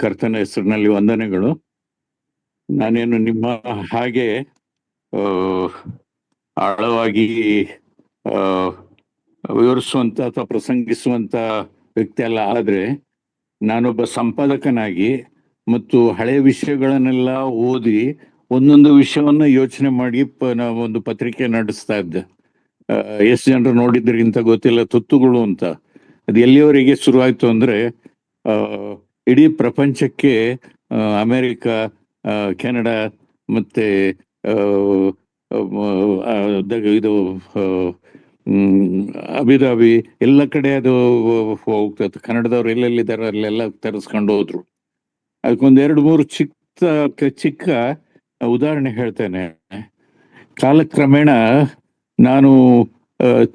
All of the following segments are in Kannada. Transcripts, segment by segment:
ಕರ್ತನ ಹೆಸರಿನಲ್ಲಿ ವಂದನೆಗಳು. ನಾನೇನು ನಿಮ್ಮ ಹಾಗೆ ಆ, ಆಳವಾಗಿ ಆ, ವಿವರಿಸುವಂತ ಅಥವಾ ಪ್ರಸಂಗಿಸುವಂತ ವ್ಯಕ್ತಿ ಅಲ್ಲ. ಆದ್ರೆ ನಾನೊಬ್ಬ ಸಂಪಾದಕನಾಗಿ ಮತ್ತು ಹಳೆಯ ವಿಷಯಗಳನ್ನೆಲ್ಲ ಓದಿ ಒಂದೊಂದು ವಿಷಯವನ್ನ ಯೋಚನೆ ಮಾಡಿ ನಾವು ಒಂದು ಪತ್ರಿಕೆ ನಡೆಸ್ತಾ ಇದ್ದೆ. ಎಷ್ಟು ಜನರು ನೋಡಿದ್ರಿ ಅಂತ ಗೊತ್ತಿಲ್ಲ, ತುತ್ತುಗಳು ಅಂತ. ಅದು ಎಲ್ಲಿಯವರೆಗೆ ಶುರುವಾಯ್ತು ಅಂದ್ರೆ ಆ ಇಡೀ ಪ್ರಪಂಚಕ್ಕೆ ಅಮೆರಿಕ, ಕೆನಡಾ ಮತ್ತೆ ಆ, ಆ, ಇದು ಅಬಿಧಾಬಿ ಎಲ್ಲ ಕಡೆ ಅದು ಹೋಗ್ತದೆ. ಕನ್ನಡದವ್ರು ಎಲ್ಲೆಲ್ಲಿದ್ದಾರೆ ಅಲ್ಲೆಲ್ಲ ತರಿಸ್ಕೊಂಡು ಹೋದ್ರು. ಅದಕ್ಕೊಂದ್ 2-3 ಚಿಕ್ಕ ಉದಾಹರಣೆ ಹೇಳ್ತೇನೆ. ಕಾಲಕ್ರಮೇಣ ನಾನು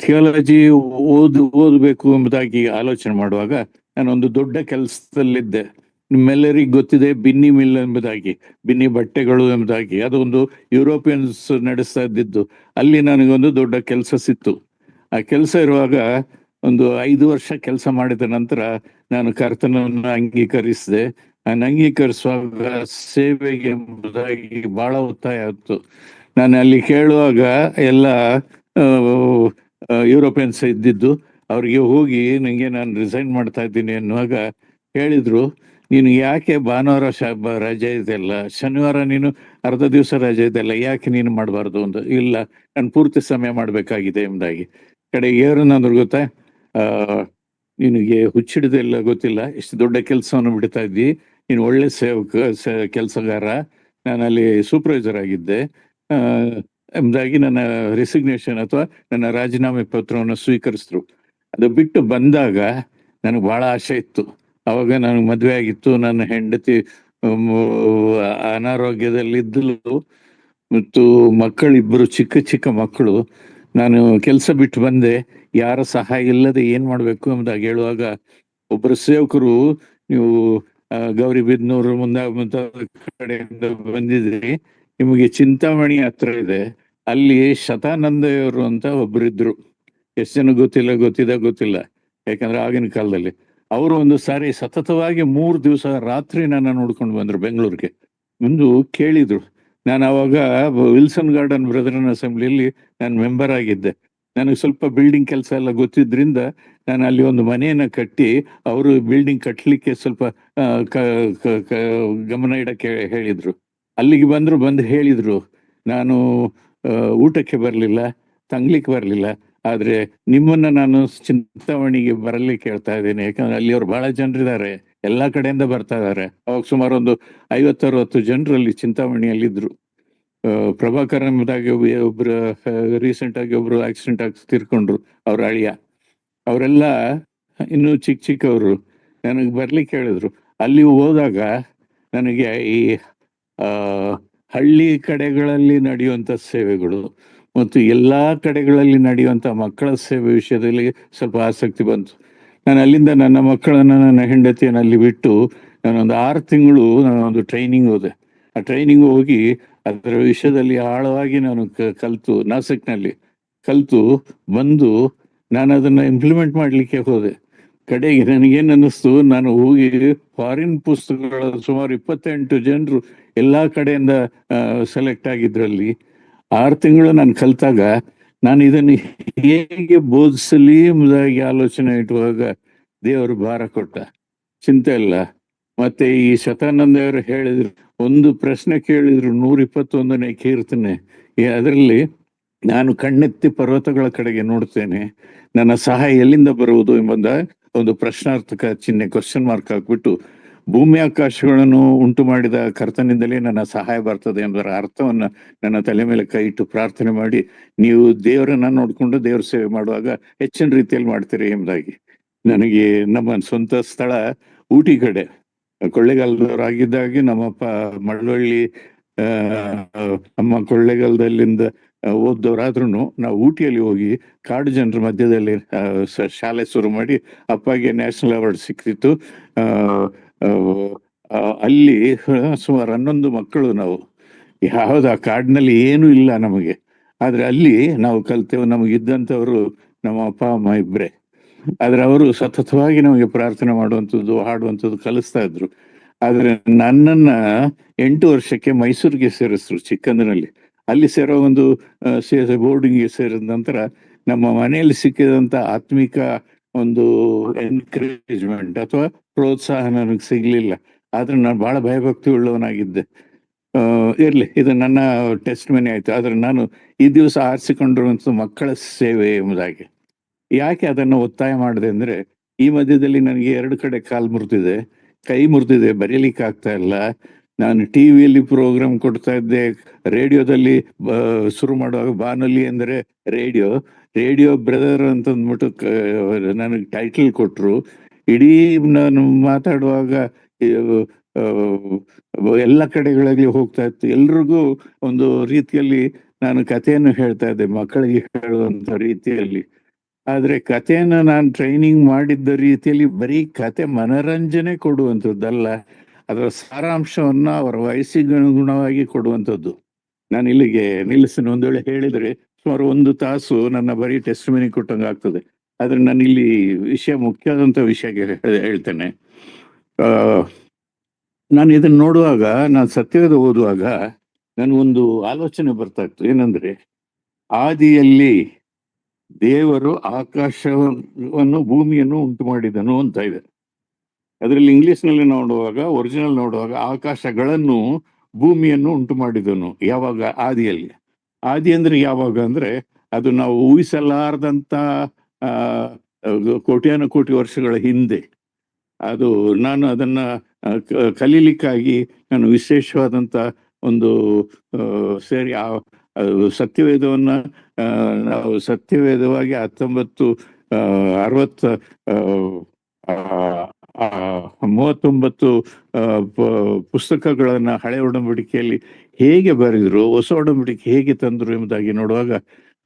ಥಿಯಾಲಜಿ ಓದಬೇಕು ಎಂಬುದಾಗಿ ಆಲೋಚನೆ ಮಾಡುವಾಗ ನಾನೊಂದು ದೊಡ್ಡ ಕೆಲಸದಲ್ಲಿದ್ದೆ. ನಿಮ್ಮೆಲ್ಲರಿಗೂ ಗೊತ್ತಿದೆ ಬಿನ್ನಿ ಮಿಲ್ ಎಂಬುದಾಗಿ, ಬಿನ್ನಿ ಬಟ್ಟೆಗಳು ಎಂಬುದಾಗಿ. ಅದೊಂದು ಯುರೋಪಿಯನ್ಸ್ ನಡೆಸ್ತಾ ಇದ್ದಿದ್ದು. ಅಲ್ಲಿ ನನಗೊಂದು ದೊಡ್ಡ ಕೆಲಸ ಸಿಕ್ತು. ಆ ಕೆಲಸ ಇರುವಾಗ ಒಂದು 5 ವರ್ಷ ಕೆಲಸ ಮಾಡಿದ ನಂತರ ನಾನು ಕರ್ತನನ್ನು ಅಂಗೀಕರಿಸಿದೆ. ನಾನು ಅಂಗೀಕರಿಸುವಾಗ ಸೇವೆಗೆ ಎಂಬುದಾಗಿ ಬಹಳ ಒತ್ತಾಯ ಆಯ್ತು. ನಾನು ಅಲ್ಲಿ ಕೇಳುವಾಗ ಎಲ್ಲ ಯುರೋಪಿಯನ್ಸ್ ಇದ್ದಿದ್ದು. ಅವ್ರಿಗೆ ಹೋಗಿ ನನಗೆ ನಾನು ರಿಸೈನ್ ಮಾಡ್ತಾ ಇದ್ದೀನಿ ಅನ್ನುವಾಗ ಹೇಳಿದ್ರು, ನೀನು ಯಾಕೆ ಭಾನುವಾರ ರಜೆ ಇದೆಯಲ್ಲ, ಶನಿವಾರ ನೀನು ಅರ್ಧ ದಿವಸ ರಜೆ ಇದೆಯಲ್ಲ, ಯಾಕೆ ನೀನು ಮಾಡಬಾರ್ದು ಅಂತ. ಇಲ್ಲ, ನಾನು ಪೂರ್ತಿ ಸಮಯ ಮಾಡಬೇಕಾಗಿದೆ ಎಂಬುದಾಗಿ. ಕಡೆಗೆ ಏನಂದ್ರು ಗೊತ್ತಾ, ನಿನಗೆ ಹುಚ್ಚಿಡಿದೆಲ್ಲ ಗೊತ್ತಿಲ್ಲ, ಎಷ್ಟು ದೊಡ್ಡ ಕೆಲಸವನ್ನು ಬಿಡ್ತಾ ಇದ್ದಿ, ನೀನು ಒಳ್ಳೆ ಕೆಲಸಗಾರ. ನಾನು ಅಲ್ಲಿ ಸೂಪರ್ವೈಸರ್ ಆಗಿದ್ದೆ ಎಂಬುದಾಗಿ ನನ್ನ ರೆಸಿಗ್ನೇಷನ್ ಅಥವಾ ನನ್ನ ರಾಜೀನಾಮೆ ಪತ್ರವನ್ನು ಸ್ವೀಕರಿಸಿದ್ರು. ಅದು ಬಿಟ್ಟು ಬಂದಾಗ ನನಗೆ ಬಹಳ ಆಸೆ ಇತ್ತು. ಅವಾಗ ನನಗೆ ಮದುವೆ ಆಗಿತ್ತು. ನನ್ನ ಹೆಂಡತಿ ಅನಾರೋಗ್ಯದಲ್ಲಿದ್ದಲು ಮತ್ತು ಮಕ್ಕಳಿಬ್ಬರು ಚಿಕ್ಕ ಮಕ್ಕಳು. ನಾನು ಕೆಲಸ ಬಿಟ್ಟು ಬಂದೆ. ಯಾರ ಸಹಾಯ ಇಲ್ಲದೆ ಏನ್ ಮಾಡ್ಬೇಕು ಎಂಬುದಾಗಿ ಹೇಳುವಾಗ ಒಬ್ಬರು ಸೇವಕರು, ನೀವು ಗೌರಿಬಿದನೂರು ಮುಂದ ಕಡೆಯಿಂದ ಬಂದಿದ್ರಿ, ನಿಮಗೆ ಚಿಂತಾಮಣಿ ಹತ್ರ ಇದೆ, ಅಲ್ಲಿ ಶತಾನಂದಯವರು ಅಂತ ಒಬ್ಬರಿದ್ರು. ಎಷ್ಟು ಜನ ಗೊತ್ತಿಲ್ಲ, ಯಾಕಂದ್ರೆ ಆಗಿನ ಕಾಲದಲ್ಲಿ ಅವರು ಒಂದು ಸಾರಿ ಸತತವಾಗಿ 3 ದಿವಸ ರಾತ್ರಿ ನನ್ನ ನೋಡ್ಕೊಂಡು ಬಂದ್ರು ಬೆಂಗಳೂರಿಗೆ. ಮುಂದು ಕೇಳಿದ್ರು. ನಾನು ಅವಾಗ ವಿಲ್ಸನ್ ಗಾರ್ಡನ್ ಬ್ರದರನ್ ಅಸೆಂಬ್ಲಿಯಲ್ಲಿ ನಾನು ಮೆಂಬರ್ ಆಗಿದ್ದೆ. ನನಗೆ ಸ್ವಲ್ಪ ಬಿಲ್ಡಿಂಗ್ ಕೆಲಸ ಎಲ್ಲ ಗೊತ್ತಿದ್ರಿಂದ ನಾನು ಅಲ್ಲಿ ಒಂದು ಮನೆಯನ್ನ ಕಟ್ಟಿ, ಅವರು ಬಿಲ್ಡಿಂಗ್ ಕಟ್ಟಲಿಕ್ಕೆ ಸ್ವಲ್ಪ ಗಮನ ಇಡಕ್ಕೆ ಹೇಳಿದ್ರು. ಅಲ್ಲಿಗೆ ಬಂದು ಹೇಳಿದ್ರು, ನಾನು ಊಟಕ್ಕೆ ಬರಲಿಲ್ಲ, ತಂಗ್ಲಿಕ್ಕೆ ಬರಲಿಲ್ಲ, ಆದ್ರೆ ನಿಮ್ಮನ್ನ ನಾನು ಚಿಂತಾಮಣಿಗೆ ಬರಲಿಕ್ಕೆ ಹೇಳ್ತಾ ಇದ್ದೀನಿ. ಯಾಕಂದ್ರೆ ಅಲ್ಲಿ ಅವ್ರು ಬಹಳ ಜನರಿದ್ದಾರೆ, ಎಲ್ಲಾ ಕಡೆಯಿಂದ ಬರ್ತಾ ಇದಾರೆ. ಅವಾಗ ಸುಮಾರು ಒಂದು 50-60 ಜನರು ಅಲ್ಲಿ ಚಿಂತಾಮಣಿಯಲ್ಲಿದ್ರು. ಪ್ರಭಾಕರ್ ಎಂಬುದಾಗಿ ಒಬ್ರು ರೀಸೆಂಟ್ ಆಗಿ ಒಬ್ರು ಆಕ್ಸಿಡೆಂಟ್ ಆಗಿ ತೀರ್ಕೊಂಡ್ರು, ಅವ್ರ ಅಳಿಯ. ಅವರೆಲ್ಲ ಇನ್ನು ಚಿಕ್ಕವರು ನನಗೆ ಬರ್ಲಿಕ್ಕೆ ಹೇಳಿದ್ರು. ಅಲ್ಲಿ ಹೋದಾಗ ನನಗೆ ಈ ಹಳ್ಳಿ ಕಡೆಗಳಲ್ಲಿ ನಡೆಯುವಂತ ಸೇವೆಗಳು ಮತ್ತು ಎಲ್ಲಾ ಕಡೆಗಳಲ್ಲಿ ನಡೆಯುವಂತ ಮಕ್ಕಳ ಸೇವೆ ವಿಷಯದಲ್ಲಿ ಸ್ವಲ್ಪ ಆಸಕ್ತಿ ಬಂತು. ನಾನು ಅಲ್ಲಿಂದ ನನ್ನ ಮಕ್ಕಳನ್ನ, ನನ್ನ ಹೆಂಡತಿಯನ್ನು ಅಲ್ಲಿ ಬಿಟ್ಟು ನಾನೊಂದು 6 ತಿಂಗಳು ನಾನೊಂದು ಟ್ರೈನಿಂಗ್ ಹೋದೆ. ಆ ಟ್ರೈನಿಂಗ್ ಹೋಗಿ ಅದರ ವಿಷಯದಲ್ಲಿ ಆಳವಾಗಿ ನಾನು ಕಲ್ತು, ನಾಸಿಕ್ನಲ್ಲಿ ಕಲ್ತು ಬಂದು ನಾನು ಅದನ್ನ ಇಂಪ್ಲಿಮೆಂಟ್ ಮಾಡ್ಲಿಕ್ಕೆ ಹೋದೆ. ಕಡೆಗೆ ನನಗೇನು ಅನ್ನಿಸ್ತು, ನಾನು ಹೋಗಿ ಫಾರಿನ್ ಪುಸ್ತಕಗಳ ಸುಮಾರು 28 ಜನರು ಎಲ್ಲಾ ಕಡೆಯಿಂದ ಸೆಲೆಕ್ಟ್ ಆಗಿದ್ರಲ್ಲಿ 6 ತಿಂಗಳು ನಾನು ಕಲ್ತಾಗ ನಾನು ಇದನ್ನು ಹೇಗೆ ಬೋಧಿಸಲಿ ಎಂಬುದಾಗಿ ಆಲೋಚನೆ ಇಟ್ಟುವಾಗ ದೇವರು ಭಾರ ಕೊಟ್ಟ. ಚಿಂತೆ ಇಲ್ಲ. ಮತ್ತೆ ಈ ಶತಾನಂದವರು ಹೇಳಿದ್ರು, ಒಂದು ಪ್ರಶ್ನೆ ಕೇಳಿದ್ರು, 121ನೇ ಕೀರ್ತನೆ, ಅದರಲ್ಲಿ ನಾನು ಕಣ್ಣೆತ್ತಿ ಪರ್ವತಗಳ ಕಡೆಗೆ ನೋಡ್ತೇನೆ, ನನ್ನ ಸಹಾಯ ಎಲ್ಲಿಂದ ಬರುವುದು ಎಂಬ ಒಂದು ಪ್ರಶ್ನಾರ್ಥಕ ಚಿಹ್ನೆ, ಕ್ವಶನ್ ಮಾರ್ಕ್ ಹಾಕ್ಬಿಟ್ಟು, ಭೂಮಿ ಆಕಾಶಗಳನ್ನು ಉಂಟು ಮಾಡಿದ ಕರ್ತನಿಂದಲೇ ನನ್ನ ಸಹಾಯ ಬರ್ತದೆ ಎಂಬುದರ ಅರ್ಥವನ್ನ ನನ್ನ ತಲೆ ಮೇಲೆ ಕೈ ಇಟ್ಟು ಪ್ರಾರ್ಥನೆ ಮಾಡಿ, ನೀವು ದೇವರನ್ನ ನೋಡ್ಕೊಂಡು ದೇವ್ರ ಸೇವೆ ಮಾಡುವಾಗ ಹೆಚ್ಚಿನ ರೀತಿಯಲ್ಲಿ ಮಾಡ್ತೀರಿ ಎಂಬುದಾಗಿ. ನನಗೆ ನಮ್ಮ ಸ್ವಂತ ಸ್ಥಳ ಊಟಿ ಕಡೆ, ಕೊಳ್ಳೇಗಾಲದವರಾಗಿದ್ದಾಗಿ ನಮ್ಮಪ್ಪ ಮಳವಳ್ಳಿ, ಅಮ್ಮ ಕೊಳ್ಳೇಗಾಲದಲ್ಲಿಂದ ಓದ್ದವರಾದ್ರೂ ನಾವು ಊಟಿಯಲ್ಲಿ ಹೋಗಿ ಕಾಡು ಜನರ ಮಧ್ಯದಲ್ಲಿ ಶಾಲೆ ಶುರು ಮಾಡಿ ಅಪ್ಪಗೆ ನ್ಯಾಷನಲ್ ಅವಾರ್ಡ್ ಸಿಕ್ತಿತ್ತು. ಅಲ್ಲಿ ಸುಮಾರು 11 ಮಕ್ಕಳು ನಾವು. ಯಾವ್ದು ಆ ಕಾಡಿನಲ್ಲಿ ಏನೂ ಇಲ್ಲ ನಮಗೆ, ಆದ್ರೆ ಅಲ್ಲಿ ನಾವು ಕಲ್ತೇವೆ. ನಮಗಿದ್ದಂಥವ್ರು ನಮ್ಮ ಅಪ್ಪ ಅಮ್ಮ ಇಬ್ಬರೇ. ಆದ್ರೆ ಅವರು ಸತತವಾಗಿ ನಮಗೆ ಪ್ರಾರ್ಥನೆ ಮಾಡುವಂಥದ್ದು, ಹಾಡುವಂಥದ್ದು ಕಲಿಸ್ತಾ ಇದ್ರು. ಆದ್ರೆ ನನ್ನನ್ನ 8 ವರ್ಷಕ್ಕೆ ಮೈಸೂರಿಗೆ ಸೇರಿಸ್ರು ಚಿಕ್ಕಂದಿನಲ್ಲಿ. ಅಲ್ಲಿ ಸೇರೋ ಒಂದು ಬೋರ್ಡಿಂಗ್ಗೆ ಸೇರಿದ ನಂತರ ನಮ್ಮ ಮನೆಯಲ್ಲಿ ಸಿಕ್ಕಿದಂತ ಆತ್ಮಿಕ ಒಂದು ಎನ್ಕರೇಜ್ಮೆಂಟ್ ಅಥವಾ ಪ್ರೋತ್ಸಾಹ ನನಗೆ ಸಿಗ್ಲಿಲ್ಲ. ಆದ್ರೆ ನಾನು ಬಹಳ ಭಯಭಕ್ತಿ ಉಳ್ಳವನಾಗಿದ್ದೆ. ಇರ್ಲಿ, ಇದು ನನ್ನ ಟೆಸ್ಟ್ ಮನಿ ಆಯ್ತು. ಆದ್ರೆ ನಾನು ಈ ದಿವಸ ಆರಿಸಿಕೊಂಡಿರುವಂತ ಮಕ್ಕಳ ಸೇವೆ ಎಂಬುದಾಗಿ ಯಾಕೆ ಅದನ್ನು ಒತ್ತಾಯ ಮಾಡಿದೆ ಅಂದ್ರೆ, ಈ ಮಧ್ಯದಲ್ಲಿ ನನಗೆ 2 ಕಡೆ ಕಾಲು ಮುರಿದಿದೆ, ಕೈ ಮುರಿದಿದೆ, ಬರೀಲಿಕ್ಕೆ ಆಗ್ತಾ ಇಲ್ಲ. ನಾನು ಟಿವಿಯಲ್ಲಿ ಪ್ರೋಗ್ರಾಮ್ ಕೊಡ್ತಾ ಇದ್ದೆ, ರೇಡಿಯೋದಲ್ಲಿ ಶುರು ಮಾಡುವಾಗ ಬಾನುಲಿ ಅಂದರೆ ರೇಡಿಯೋ ರೇಡಿಯೋ ಬ್ರದರ್ ಅಂತ ಅಂದ್ಬಿಟ್ಟು ನನಗೆ ಟೈಟಲ್ ಕೊಟ್ರು. ಇಡೀ ನಾನು ಮಾತಾಡುವಾಗ ಆ, ಎಲ್ಲ ಕಡೆಗಳಲ್ಲಿ ಹೋಗ್ತಾ ಇತ್ತು. ಎಲ್ರಿಗೂ ಒಂದು ರೀತಿಯಲ್ಲಿ ನಾನು ಕಥೆಯನ್ನು ಹೇಳ್ತಾ ಇದ್ದೆ, ಮಕ್ಕಳಿಗೆ ಹೇಳುವಂತ ರೀತಿಯಲ್ಲಿ. ಆದ್ರೆ ಕಥೆಯನ್ನ ನಾನು ಟ್ರೈನಿಂಗ್ ಮಾಡಿದ್ದ ರೀತಿಯಲ್ಲಿ ಬರೀ ಕತೆ ಮನರಂಜನೆ ಕೊಡುವಂಥದ್ದಲ್ಲ, ಅದರ ಸಾರಾಂಶವನ್ನ ಅವರ ವಯಸ್ಸಿಗೆ ಅನುಗುಣವಾಗಿ ಕೊಡುವಂಥದ್ದು. ನಾನು ಇಲ್ಲಿಗೆ ನಿಲ್ಲಿಸ್ತೀನಿ. ಒಂದು ವೇಳೆ ಹೇಳಿದ್ರೆ ಸುಮಾರು 1 ತಾಸು ನನ್ನ ಬರೀ ಟೆಸ್ಟ್ ಮನಿ ಕೊಟ್ಟಂಗೆ ಆಗ್ತದೆ. ಆದ್ರೆ ನಾನು ಇಲ್ಲಿ ಮುಖ್ಯವಾದಂತ ವಿಷಯ ಹೇಳ್ತೇನೆ. ಆ ನಾನು ಇದನ್ನ ನೋಡುವಾಗ, ನಾನು ಸತ್ಯವೇದ ಓದುವಾಗ ನನಗೊಂದು ಆಲೋಚನೆ ಬರ್ತಾ ಇತ್ತು. ಏನಂದ್ರೆ, ಆದಿಯಲ್ಲಿ ದೇವರು ಆಕಾಶವನ್ನು ಭೂಮಿಯನ್ನು ಉಂಟು ಮಾಡಿದನು ಅಂತ ಇದೆ. ಅದರಲ್ಲಿ ಇಂಗ್ಲಿಷ್ನಲ್ಲಿ ನೋಡುವಾಗ, ಒರಿಜಿನಲ್ ನೋಡುವಾಗ ಆಕಾಶಗಳನ್ನು ಭೂಮಿಯನ್ನು ಉಂಟು ಮಾಡಿದನು. ಯಾವಾಗ? ಆದಿಯಲ್ಲಿ. ಆದಿ ಅಂದ್ರೆ ಯಾವಾಗ ಅಂದ್ರೆ, ಅದು ನಾವು ಊಹಿಸಲಾರದಂತ ಆ ಕೋಟ್ಯಾನು ಕೋಟಿ ವರ್ಷಗಳ ಹಿಂದೆ. ಅದು ನಾನು ಅದನ್ನ ಕಲೀಲಿಕ್ಕಾಗಿ ನಾನು ವಿಶೇಷವಾದಂತ ಒಂದು ಸೇರಿ ಆ ಸತ್ಯವೇದವನ್ನ ನಾವು ಸತ್ಯವೇದವಾಗಿ 1960 39 ಪುಸ್ತಕಗಳನ್ನ ಹಳೆ ಒಡಂಬಡಿಕೆಯಲ್ಲಿ ಹೇಗೆ ಬರೆದ್ರು, ಹೊಸ ಒಡಂಬಡಿಕೆ ಹೇಗೆ ತಂದ್ರು ಎಂಬುದಾಗಿ ನೋಡುವಾಗ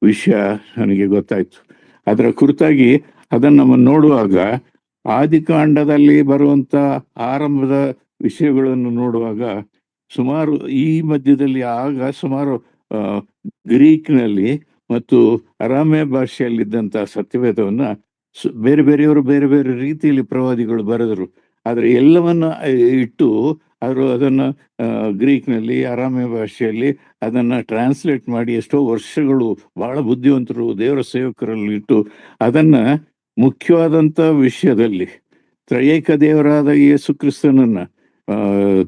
ವಿಷಯ ನನಗೆ ಗೊತ್ತಾಯ್ತು. ಅದರ ಕುರಿತಾಗಿ ಅದನ್ನು ನೋಡುವಾಗ, ಆದಿಕಾಂಡದಲ್ಲಿ ಬರುವಂತ ಆರಂಭದ ವಿಷಯಗಳನ್ನು ನೋಡುವಾಗ, ಸುಮಾರು ಈ ಮಧ್ಯದಲ್ಲಿ ಆಗ ಸುಮಾರು ಗ್ರೀಕ್ನಲ್ಲಿ ಮತ್ತು ಅರಾಮ್ಯ ಭಾಷೆಯಲ್ಲಿದ್ದಂತ ಸತ್ಯವೇದವನ್ನ ಬೇರೆ ಬೇರೆಯವರು ಬೇರೆ ಬೇರೆ ರೀತಿಯಲ್ಲಿ ಪ್ರವಾದಿಗಳು ಬರೆದರು. ಆದ್ರೆ ಎಲ್ಲವನ್ನ ಇಟ್ಟು ಅದನ್ನ ಗ್ರೀಕ್ನಲ್ಲಿ, ಅರಾಮ್ಯ ಭಾಷೆಯಲ್ಲಿ ಅದನ್ನ ಟ್ರಾನ್ಸ್ಲೇಟ್ ಮಾಡಿ ಎಷ್ಟೋ ವರ್ಷಗಳು ಬಹಳ ಬುದ್ಧಿವಂತರು ದೇವರ ಸೇವಕರಲ್ಲಿ ಇಟ್ಟು ಅದನ್ನ ಮುಖ್ಯವಾದಂತ ವಿಷಯದಲ್ಲಿ ತ್ರಯೇಕ ದೇವರಾದ ಯೇಸು ಕ್ರಿಸ್ತನನ್ನ,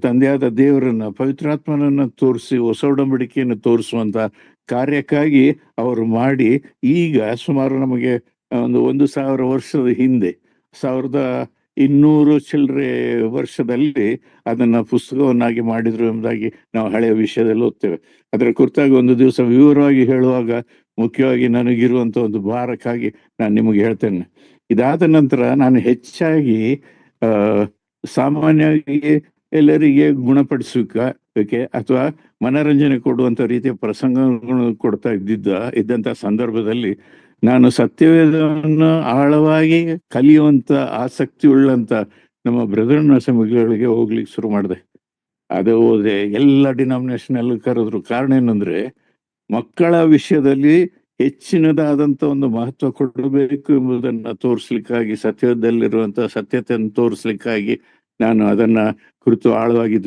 ತಂದೆಯಾದ ದೇವರನ್ನ, ಪವಿತ್ರಾತ್ಮನನ್ನ ತೋರಿಸಿ ಹೊಸ ಒಡಂಬಡಿಕೆಯನ್ನು ತೋರಿಸುವಂತ ಕಾರ್ಯಕ್ಕಾಗಿ ಅವರು ಮಾಡಿ, ಈಗ ಸುಮಾರು ನಮಗೆ 1,000 ವರ್ಷದ ಹಿಂದೆ 1200 ಚಿಲ್ಲರೆ ವರ್ಷದಲ್ಲಿ ಅದನ್ನ ಪುಸ್ತಕವನ್ನಾಗಿ ಮಾಡಿದ್ರು ಎಂಬುದಾಗಿ ನಾವು ಹಳೆಯ ವಿಷಯದಲ್ಲಿ ಓದ್ತೇವೆ. ಅದರ ಕುರಿತಾಗಿ ಒಂದು ದಿವಸ ವಿವರವಾಗಿ ಹೇಳುವಾಗ, ಮುಖ್ಯವಾಗಿ ನನಗಿರುವಂತ ಒಂದು ಭಾರಕ್ಕಾಗಿ ನಾನು ನಿಮಗೆ ಹೇಳ್ತೇನೆ. ಇದಾದ ನಂತರ ನಾನು ಹೆಚ್ಚಾಗಿ ಸಾಮಾನ್ಯವಾಗಿ ಎಲ್ಲರಿಗೆ ಗುಣಪಡಿಸಲಿಕ್ಕೆ ಅಥವಾ ಮನರಂಜನೆ ಕೊಡುವಂತ ರೀತಿಯ ಪ್ರಸಂಗಗಳನ್ನು ಕೊಡ್ತಾ ಇದ್ದಂತ ಸಂದರ್ಭದಲ್ಲಿ ನಾನು ಸತ್ಯವೇದವನ್ನು ಆಳವಾಗಿ ಕಲಿಯುವಂತ ಆಸಕ್ತಿ ಉಳ್ಳಂತ ನಮ್ಮ ಬ್ರದರ್ ನರಸಿಂಹಗಳಿಗೆ ಹೋಗ್ಲಿಕ್ಕೆ ಶುರು ಮಾಡಿದೆ. ಅದು ಹೋದೆ, ಎಲ್ಲ ಡಿನಾಮಿನೇಷನ್ ಕರೆದ್ರು. ಕಾರಣ ಏನಂದ್ರೆ, ಮಕ್ಕಳ ವಿಷಯದಲ್ಲಿ ಹೆಚ್ಚಿನದಾದಂತ ಒಂದು ಮಹತ್ವ ಕೊಡಬೇಕು ಎಂಬುದನ್ನ ತೋರಿಸ್ಲಿಕ್ಕಾಗಿ, ಸತ್ಯದಲ್ಲಿರುವಂತಹ ಸತ್ಯತೆಯನ್ನು ತೋರಿಸ್ಲಿಕ್ಕಾಗಿ ನಾನು ಅದನ್ನ ಕುರಿತು ಆಳವಾಗಿ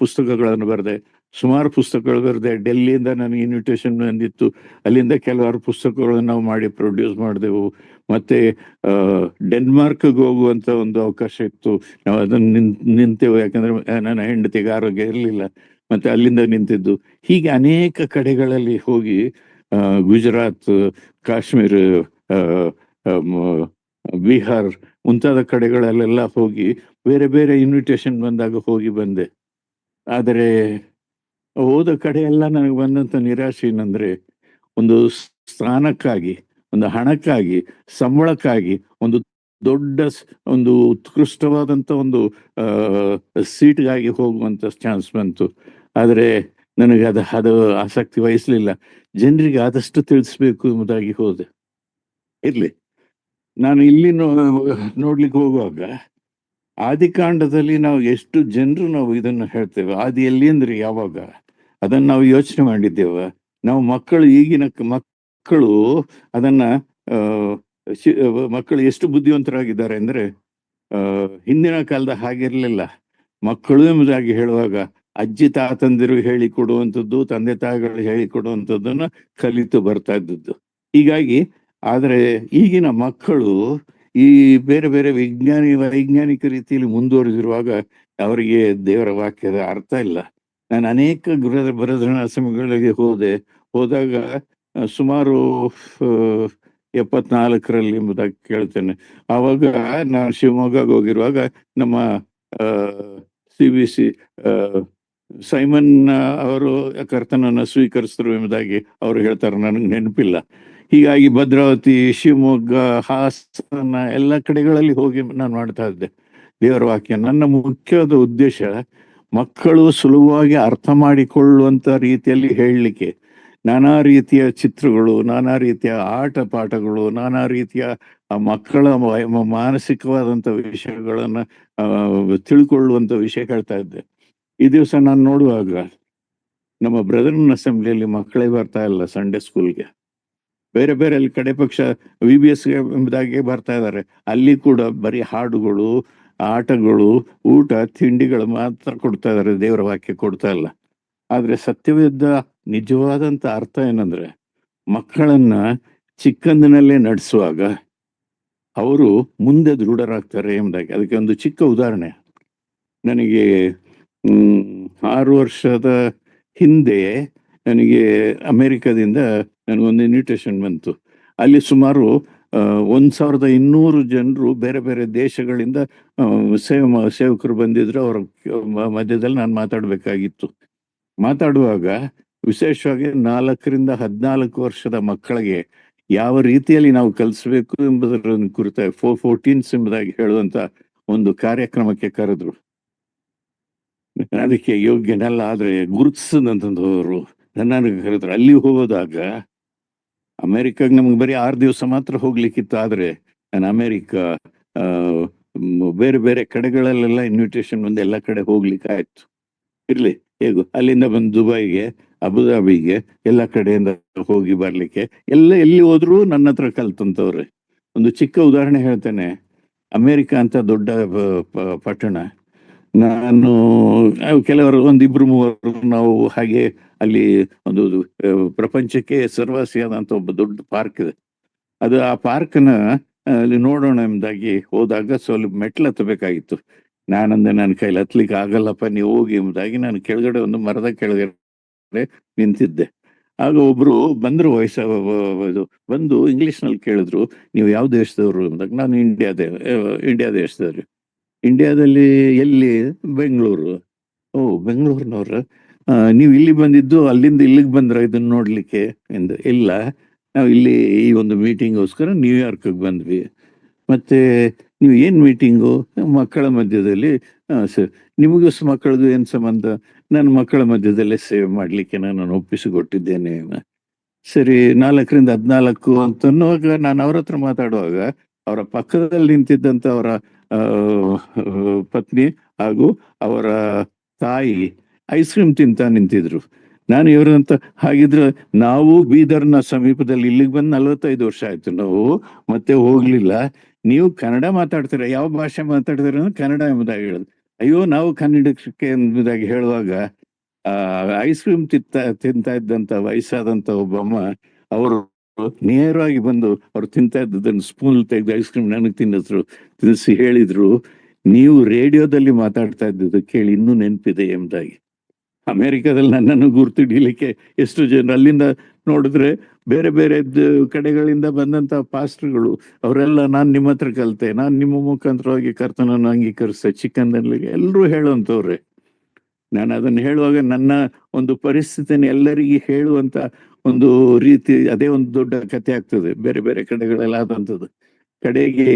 ಪುಸ್ತಕಗಳನ್ನು ಬರೆದೆ. ಸುಮಾರು ಪುಸ್ತಕಗಳು ಬರೆದೆ. ಡೆಲ್ಲಿಯಿಂದ ನನಗೆ ಇನ್ವಿಟೇಷನ್ ಬಂದಿತ್ತು. ಅಲ್ಲಿಂದ ಕೆಲವಾರು ಪುಸ್ತಕಗಳನ್ನು ನಾವು ಮಾಡಿ ಪ್ರೊಡ್ಯೂಸ್ ಮಾಡಿದೆವು. ಮತ್ತೆ ಡೆನ್ಮಾರ್ಕ್ಗೆ ಹೋಗುವಂತ ಒಂದು ಅವಕಾಶ ಇತ್ತು. ನಾವು ಅದನ್ನು ನಿಂತೆವು, ಯಾಕಂದ್ರೆ ನನ್ನ ಹೆಂಡತಿಗೆ ಆರೋಗ್ಯ ಇರಲಿಲ್ಲ. ಮತ್ತೆ ಅಲ್ಲಿಂದ ನಿಂತಿದ್ದು. ಹೀಗೆ ಅನೇಕ ಕಡೆಗಳಲ್ಲಿ ಹೋಗಿ, ಗುಜರಾತ್, ಕಾಶ್ಮೀರ, ಬಿಹಾರ್ ಮುಂತಾದ ಕಡೆಗಳಲ್ಲೆಲ್ಲ ಹೋಗಿ ಬೇರೆ ಬೇರೆ ಇನ್ವಿಟೇಷನ್ ಬಂದಾಗ ಹೋಗಿ ಬಂದೆ. ಆದರೆ ಹೋದ ಕಡೆ ಎಲ್ಲ ನನಗೆ ಬಂದಂತ ನಿರಾಶೆ ಏನಂದ್ರೆ, ಒಂದು ಸ್ಥಾನಕ್ಕಾಗಿ, ಒಂದು ಹಣಕ್ಕಾಗಿ, ಸಂಬಳಕ್ಕಾಗಿ, ಒಂದು ದೊಡ್ಡ ಒಂದು ಉತ್ಕೃಷ್ಟವಾದಂತ ಒಂದು ಸೀಟ್ಗಾಗಿ ಹೋಗುವಂತ ಚಾನ್ಸ್ ಬಂತು. ಆದರೆ ನನಗೆ ಅದು ಆಸಕ್ತಿ ವಹಿಸ್ಲಿಲ್ಲ. ಜನರಿಗೆ ಆದಷ್ಟು ತಿಳಿಸ್ಬೇಕು ಎಂಬುದಾಗಿ ಹೋದೆ. ಇರ್ಲಿ, ನಾನು ಇಲ್ಲಿ ನೋಡ್ಲಿಕ್ಕೆ ಹೋಗುವಾಗ, ಆದಿಕಾಂಡದಲ್ಲಿ ನಾವು ಎಷ್ಟು ಜನರು ನಾವು ಇದನ್ನು ಹೇಳ್ತೇವೆ. ಆದಿಯಲ್ಲಿ ಅಂದ್ರೆ ಯಾವಾಗ? ಅದನ್ನ ನಾವು ಯೋಚನೆ ಮಾಡಿದ್ದೇವ? ನಾವು ಮಕ್ಕಳು, ಈಗಿನ ಮಕ್ಕಳು ಅದನ್ನ ಮಕ್ಕಳು ಎಷ್ಟು ಬುದ್ಧಿವಂತರಾಗಿದ್ದಾರೆ ಅಂದ್ರೆ, ಹಿಂದಿನ ಕಾಲದ ಹಾಗಿರ್ಲಿಲ್ಲ. ಮಕ್ಕಳು ಎಂಬುದಾಗಿ ಹೇಳುವಾಗ ಅಜ್ಜಿ ತಾತಂದಿರು ಹೇಳಿಕೊಡುವಂಥದ್ದು, ತಂದೆ ತಾಯಿಗಳು ಹೇಳಿಕೊಡುವಂಥದ್ದನ್ನ ಕಲಿತು ಬರ್ತಾ ಇದ್ದದ್ದು. ಹೀಗಾಗಿ ಆದರೆ ಈಗಿನ ಮಕ್ಕಳು ಈ ಬೇರೆ ಬೇರೆ ವೈಜ್ಞಾನಿಕ ರೀತಿಯಲ್ಲಿ ಮುಂದುವರೆದಿರುವಾಗ ಅವರಿಗೆ ದೇವರ ವಾಕ್ಯದ ಅರ್ಥ ಇಲ್ಲ. ನಾನು ಅನೇಕ ಬರದನಾಶ್ರಮಗಳಿಗೆ ಹೋದಾಗ ಸುಮಾರು 74ರಲ್ಲಿ ಎಂಬುದಾಗಿ ಕೇಳ್ತೇನೆ. ಆವಾಗ ನಾನು ಶಿವಮೊಗ್ಗಕ್ಕೆ ಹೋಗಿರುವಾಗ ನಮ್ಮ CBC ಸೈಮನ್ ಅವರು ಕರ್ತನನ್ನು ಸ್ವೀಕರಿಸಿದ್ರು ಎಂಬುದಾಗಿ ಅವರು ಹೇಳ್ತಾರೆ, ನನಗೆ ನೆನಪಿಲ್ಲ. ಹೀಗಾಗಿ ಭದ್ರಾವತಿ, ಶಿವಮೊಗ್ಗ, ಹಾಸನ ಎಲ್ಲ ಕಡೆಗಳಲ್ಲಿ ಹೋಗಿ ನಾನು ಮಾಡ್ತಾ ಇದ್ದೆ ದೇವರ ವಾಕ್ಯ. ನನ್ನ ಮುಖ್ಯವಾದ ಉದ್ದೇಶ ಮಕ್ಕಳು ಸುಲಭವಾಗಿ ಅರ್ಥ ಮಾಡಿಕೊಳ್ಳುವಂತ ರೀತಿಯಲ್ಲಿ ಹೇಳಲಿಕ್ಕೆ ನಾನಾ ರೀತಿಯ ಚಿತ್ರಗಳು, ನಾನಾ ರೀತಿಯ ಆಟ ಪಾಠಗಳು, ನಾನಾ ರೀತಿಯ ಮಕ್ಕಳ ಮಾನಸಿಕವಾದಂಥ ವಿಷಯಗಳನ್ನ ತಿಳ್ಕೊಳ್ಳುವಂಥ ವಿಷಯ ಹೇಳ್ತಾ ಇದ್ದೆ. ಈ ದಿವಸ ನಾನು ನೋಡುವಾಗ ನಮ್ಮ ಬ್ರದರ್ನ ಅಸೆಂಬ್ಲಿಯಲ್ಲಿ ಮಕ್ಕಳೇ ಬರ್ತಾ ಇಲ್ಲ ಸಂಡೇ ಸ್ಕೂಲ್ಗೆ. ಬೇರೆ ಬೇರೆ ಅಲ್ಲಿ ಕಡೆ ಪಕ್ಷ VBS ಎಂಬುದಾಗಿ ಬರ್ತಾ ಇದ್ದಾರೆ. ಅಲ್ಲಿ ಕೂಡ ಬರೀ ಹಾಡುಗಳು, ಆಟಗಳು, ಊಟ ತಿಂಡಿಗಳು ಮಾತ್ರ ಕೊಡ್ತಾ ಇದ್ದಾರೆ, ದೇವರ ವಾಕ್ಯ ಕೊಡ್ತಾ ಇಲ್ಲ. ಆದ್ರೆ ಸತ್ಯವಿದ್ದ ನಿಜವಾದಂತ ಅರ್ಥ ಏನಂದ್ರೆ, ಮಕ್ಕಳನ್ನ ಚಿಕ್ಕಂದಿನಲ್ಲೇ ನಡೆಸುವಾಗ ಅವರು ಮುಂದೆ ದೃಢರಾಗ್ತಾರೆ ಎಂಬುದಾಗಿ. ಅದಕ್ಕೆ ಒಂದು ಚಿಕ್ಕ ಉದಾಹರಣೆ. ನನಗೆ 6 ವರ್ಷದ ಹಿಂದೆ ನನಗೆ ಅಮೆರಿಕದಿಂದ ನನಗೊಂದು ಇನ್ವಿಟೇಷನ್ ಬಂತು. ಅಲ್ಲಿ ಸುಮಾರು 1200 ಜನರು ಬೇರೆ ಬೇರೆ ದೇಶಗಳಿಂದ ಸೇವಕರು ಬಂದಿದ್ರು. ಅವರ ಮಧ್ಯದಲ್ಲಿ ನಾನು ಮಾತಾಡಬೇಕಾಗಿತ್ತು. ಮಾತಾಡುವಾಗ ವಿಶೇಷವಾಗಿ 4ರಿಂದ 14 ವರ್ಷದ ಮಕ್ಕಳಿಗೆ ಯಾವ ರೀತಿಯಲ್ಲಿ ನಾವು ಕಲಿಸ್ಬೇಕು ಎಂಬುದರ ಕುರಿತಾಗಿ 414 ಎಂಬುದಾಗಿ ಹೇಳುವಂತ ಒಂದು ಕಾರ್ಯಕ್ರಮಕ್ಕೆ ಕರೆದ್ರು. ಅದಕ್ಕೆ ಯೋಗ್ಯನಲ್ಲ, ಆದ್ರೆ ಗುರುತಿಸಿದಂಥವರು ನನ್ನನ್ನು ಕರೆದ್ರು. ಅಲ್ಲಿ ಹೋದಾಗ ಅಮೆರಿಕಾಗ ನಮ್ಗೆ ಬರೀ 6 ದಿವಸ ಮಾತ್ರ ಹೋಗ್ಲಿಕ್ಕಿತ್ತು. ಆದ್ರೆ ನಾನು ಅಮೆರಿಕ ಬೇರೆ ಬೇರೆ ಕಡೆಗಳಲ್ಲೆಲ್ಲ ಇನ್ವಿಟೇಷನ್ ಬಂದು ಎಲ್ಲ ಕಡೆ ಹೋಗ್ಲಿಕ್ಕೆ ಆಯ್ತು. ಇರ್ಲಿ ಹೇಗೋ ಅಲ್ಲಿಂದ ಬಂದು ದುಬೈಗೆ, ಅಬುದಾಬಿಗೆ ಎಲ್ಲ ಕಡೆಯಿಂದ ಹೋಗಿ ಬರ್ಲಿಕ್ಕೆ ಎಲ್ಲಿ ಹೋದ್ರು ನನ್ನ ಹತ್ರ ಕಲ್ತಂತವ್ರೆ. ಒಂದು ಚಿಕ್ಕ ಉದಾಹರಣೆ ಹೇಳ್ತೇನೆ. ಅಮೆರಿಕ ಅಂತ ದೊಡ್ಡ ಪಟ್ಟಣ. ನಾನು ಕೆಲವರು 1-2-3 ನಾವು ಹಾಗೆ ಅಲ್ಲಿ ಒಂದು ಪ್ರಪಂಚಕ್ಕೆ ಹೆಸರುವಾಸಿಯಾದಂತ ಒಬ್ಬ ದೊಡ್ಡ ಪಾರ್ಕ್ ಇದೆ. ಅದು ಆ ಪಾರ್ಕ್ನ ಅಲ್ಲಿ ನೋಡೋಣ ಎಂಬುದಾಗಿ ಹೋದಾಗ ಸ್ವಲ್ಪ ಮೆಟ್ಲು ಹತ್ತಬೇಕಾಗಿತ್ತು. ನಾನಂದೆ ನನ್ನ ಕೈಲಿ ಹತ್ಲಿಕ್ಕೆ ಆಗಲ್ಲಪ್ಪ, ನೀವು ಹೋಗಿ ಎಂಬುದಾಗಿ ನಾನು ಕೆಳಗಡೆ ಒಂದು ಮರದ ಕೆಳಗಡೆ ನಿಂತಿದ್ದೆ. ಆಗ ಒಬ್ರು ಬಂದ್ರು, ಬಂದು ಇಂಗ್ಲಿಷ್ನಲ್ಲಿ ಕೇಳಿದ್ರು, ನೀವು ಯಾವ ದೇಶದವರು ಅಂದಾಗ ನಾನು ಇಂಡಿಯಾ ದೇಶದವ್ರು. ಇಂಡಿಯಾದಲ್ಲಿ ಎಲ್ಲಿ? ಬೆಂಗಳೂರು. ಓ, ಬೆಂಗಳೂರಿನವ್ರ, ನೀವು ಇಲ್ಲಿ ಬಂದಿದ್ದು ಅಲ್ಲಿಂದ ಇಲ್ಲಿಗೆ ಬಂದ್ರ ಇದನ್ನ ನೋಡ್ಲಿಕ್ಕೆ ಎಂದು? ಇಲ್ಲ, ನಾವು ಇಲ್ಲಿ ಈ ಒಂದು ಮೀಟಿಂಗೋಸ್ಕರ ನ್ಯೂಯಾರ್ಕ್ಗೆ ಬಂದ್ವಿ. ಮತ್ತೆ ನೀವು ಏನ್ ಮೀಟಿಂಗು? ಮಕ್ಕಳ ಮಧ್ಯದಲ್ಲಿ. ಸರ್, ನಿಮಗೂ ಮಕ್ಕಳಿಗೂ ಏನ್ ಸಂಬಂಧ? ನನ್ನ ಮಕ್ಕಳ ಮಧ್ಯದಲ್ಲೇ ಸೇವೆ ಮಾಡ್ಲಿಕ್ಕೆ ನಾನು ಒಪ್ಪಿಸಿಕೊಟ್ಟಿದ್ದೇನೆ. ಸರಿ, 4ರಿಂದ 14 ಅಂತನ್ನುವಾಗ ನಾನು ಅವ್ರ ಹತ್ರ ಮಾತಾಡುವಾಗ ಅವರ ಪಕ್ಕದಲ್ಲಿ ನಿಂತಿದ್ದಂತ ಅವರ ಪತ್ನಿ ಹಾಗೂ ಅವರ ತಾಯಿ ಐಸ್ ಕ್ರೀಮ್ ತಿಂತ ನಿಂತಿದ್ರು. ನಾನು ಇವರಂತ, ಹಾಗಿದ್ರೆ ನಾವು ಬೀದರ್ನ ಸಮೀಪದಲ್ಲಿ ಇಲ್ಲಿಗೆ ಬಂದು 45 ವರ್ಷ ಆಯ್ತು ನಾವು, ಮತ್ತೆ ಹೋಗ್ಲಿಲ್ಲ. ನೀವು ಕನ್ನಡ ಮಾತಾಡ್ತೀರ, ಯಾವ ಭಾಷೆ ಮಾತಾಡ್ತೀರ? ಕನ್ನಡ ಎಂಬುದಾಗಿ ಹೇಳುದು. ಅಯ್ಯೋ, ನಾವು ಕನ್ನಡಕ್ಕೆ ಎಂಬುದಾಗಿ ಹೇಳುವಾಗ ಐಸ್ ಕ್ರೀಮ್ ತಿಂತಾ ಇದ್ದಂತ ವಯಸ್ಸಾದಂತ ಒಬ್ಬಮ್ಮ ಅವರು ನೇರವಾಗಿ ಬಂದು ಅವ್ರು ತಿಂತಾ ಇದ್ದದನ್ನು ಸ್ಪೂನ್ ತೆಗೆದು ಐಸ್ ಕ್ರೀಮ್ ನನಗೆ ತಿನ್ನಿಸಿ ಹೇಳಿದ್ರು, ನೀವು ರೇಡಿಯೋದಲ್ಲಿ ಮಾತಾಡ್ತಾ ಇದ್ದದ್ದು ಕೇಳಿ ಇನ್ನೂ ನೆನಪಿದೆ ಎಂಬುದಾಗಿ. ಅಮೆರಿಕದಲ್ಲಿ ನನ್ನನ್ನು ಗುರ್ತಿಡಿಲಿಕ್ಕೆ ಎಷ್ಟು ಜನ ಅಲ್ಲಿಂದ ನೋಡಿದ್ರೆ ಬೇರೆ ಬೇರೆ ಕಡೆಗಳಿಂದ ಬಂದಂತ ಪಾಸ್ಟರ್ಗಳು ಅವರೆಲ್ಲ ನಾನು ನಿಮ್ಮ ಹತ್ರ ಕಲಿತೆ, ನಾನು ನಿಮ್ಮ ಮುಖಾಂತರವಾಗಿ ಕರ್ತನನ್ನು ಅಂಗೀಕರಿಸ್ತೆ ಚಿಕ್ಕಂದಲ್ಲಿ ಎಲ್ಲರೂ ಹೇಳುವಂತವ್ರೆ. ನಾನು ಅದನ್ನು ಹೇಳುವಾಗ ನನ್ನ ಒಂದು ಪರಿಸ್ಥಿತಿಯನ್ನು ಎಲ್ಲರಿಗೆ ಹೇಳುವಂತ ಒಂದು ರೀತಿ, ಅದೇ ಒಂದು ದೊಡ್ಡ ಕಥೆ ಆಗ್ತದೆ. ಬೇರೆ ಬೇರೆ ಕಡೆಗಳೆಲ್ಲ ಆದಂಥದ್ದು. ಕಡೆಗೆ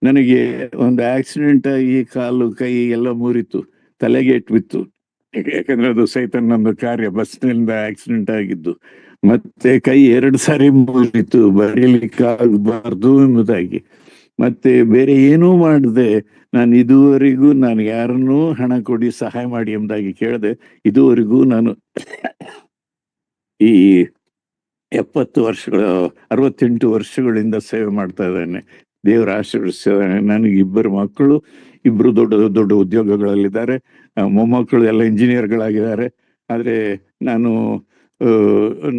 ನನಗೆ ಒಂದು ಆಕ್ಸಿಡೆಂಟ್ ಆಗಿ ಕಾಲು ಕೈ ಎಲ್ಲ ಮುರಿತು, ತಲೆಗೆ ಏಟು ಬಿತ್ತು. ಯಾಕಂದ್ರೆ ಅದು ಸೈತನ್ನೊಂದು ಕಾರ್ಯ, ಬಸ್ನಿಂದ ಆಕ್ಸಿಡೆಂಟ್ ಆಗಿದ್ದು. ಮತ್ತೆ ಕೈ 2 ಸಾರಿ ಮುರಿತು, ಬರೀಲಿಕ್ಕೆ ಆಗಬಾರ್ದು ಎಂಬುದಾಗಿ. ಮತ್ತೆ ಬೇರೆ ಏನೂ ಮಾಡದೆ ನಾನು ಇದುವರೆಗೂ ನಾನು ಯಾರನ್ನೂ ಹಣ ಕೊಡಿ ಸಹಾಯ ಮಾಡಿ ಎಂಬುದಾಗಿ ಕೇಳದೆ ಇದುವರೆಗೂ ನಾನು ಈ 68 ವರ್ಷಗಳಿಂದ ಸೇವೆ ಮಾಡ್ತಾ ಇದ್ದೇನೆ. ದೇವರ ಆಶೀರ್ವದಿಸಿದ್ದಾನೆ. ನನಗೆ 2 ಮಕ್ಕಳು, ಇಬ್ರು ದೊಡ್ಡ ದೊಡ್ಡ ಉದ್ಯೋಗಗಳಲ್ಲಿದ್ದಾರೆ. ಮೊಮ್ಮಕ್ಕಳು ಎಲ್ಲ ಇಂಜಿನಿಯರ್ಗಳಾಗಿದ್ದಾರೆ. ಆದ್ರೆ ನಾನು